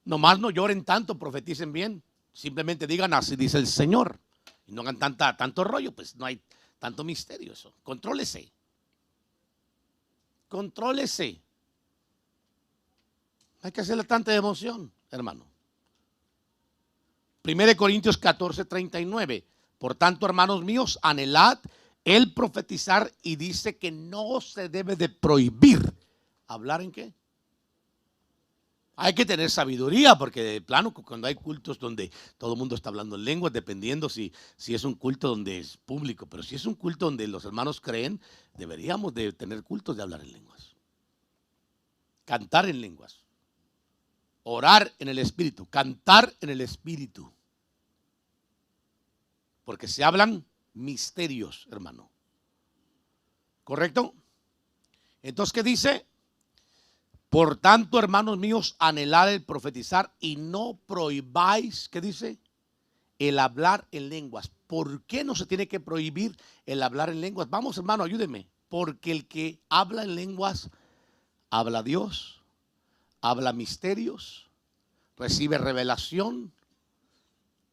Nomás no lloren tanto, profeticen bien. Simplemente digan, así dice el Señor. Y no hagan tanto rollo, pues no hay tanto misterio eso. Contrólese. Contrólese. Hay que hacerle tanta emoción, hermano. 1 Corintios 14, 39. Por tanto, hermanos míos, anhelad el profetizar y dice que no se debe de prohibir. ¿Hablar en qué? Hay que tener sabiduría porque de plano cuando hay cultos donde todo el mundo está hablando en lenguas, dependiendo si es un culto donde es público, pero si es un culto donde los hermanos creen, deberíamos de tener cultos de hablar en lenguas. Cantar en lenguas. Orar en el Espíritu, cantar en el Espíritu. Porque se hablan misterios, hermano. ¿Correcto? Entonces, ¿qué dice? Por tanto, hermanos míos, anhelad el profetizar y no prohibáis, ¿qué dice? El hablar en lenguas. ¿Por qué no se tiene que prohibir el hablar en lenguas? Vamos, hermano, ayúdeme. Porque el que habla en lenguas, habla a Dios, habla misterios, recibe revelación,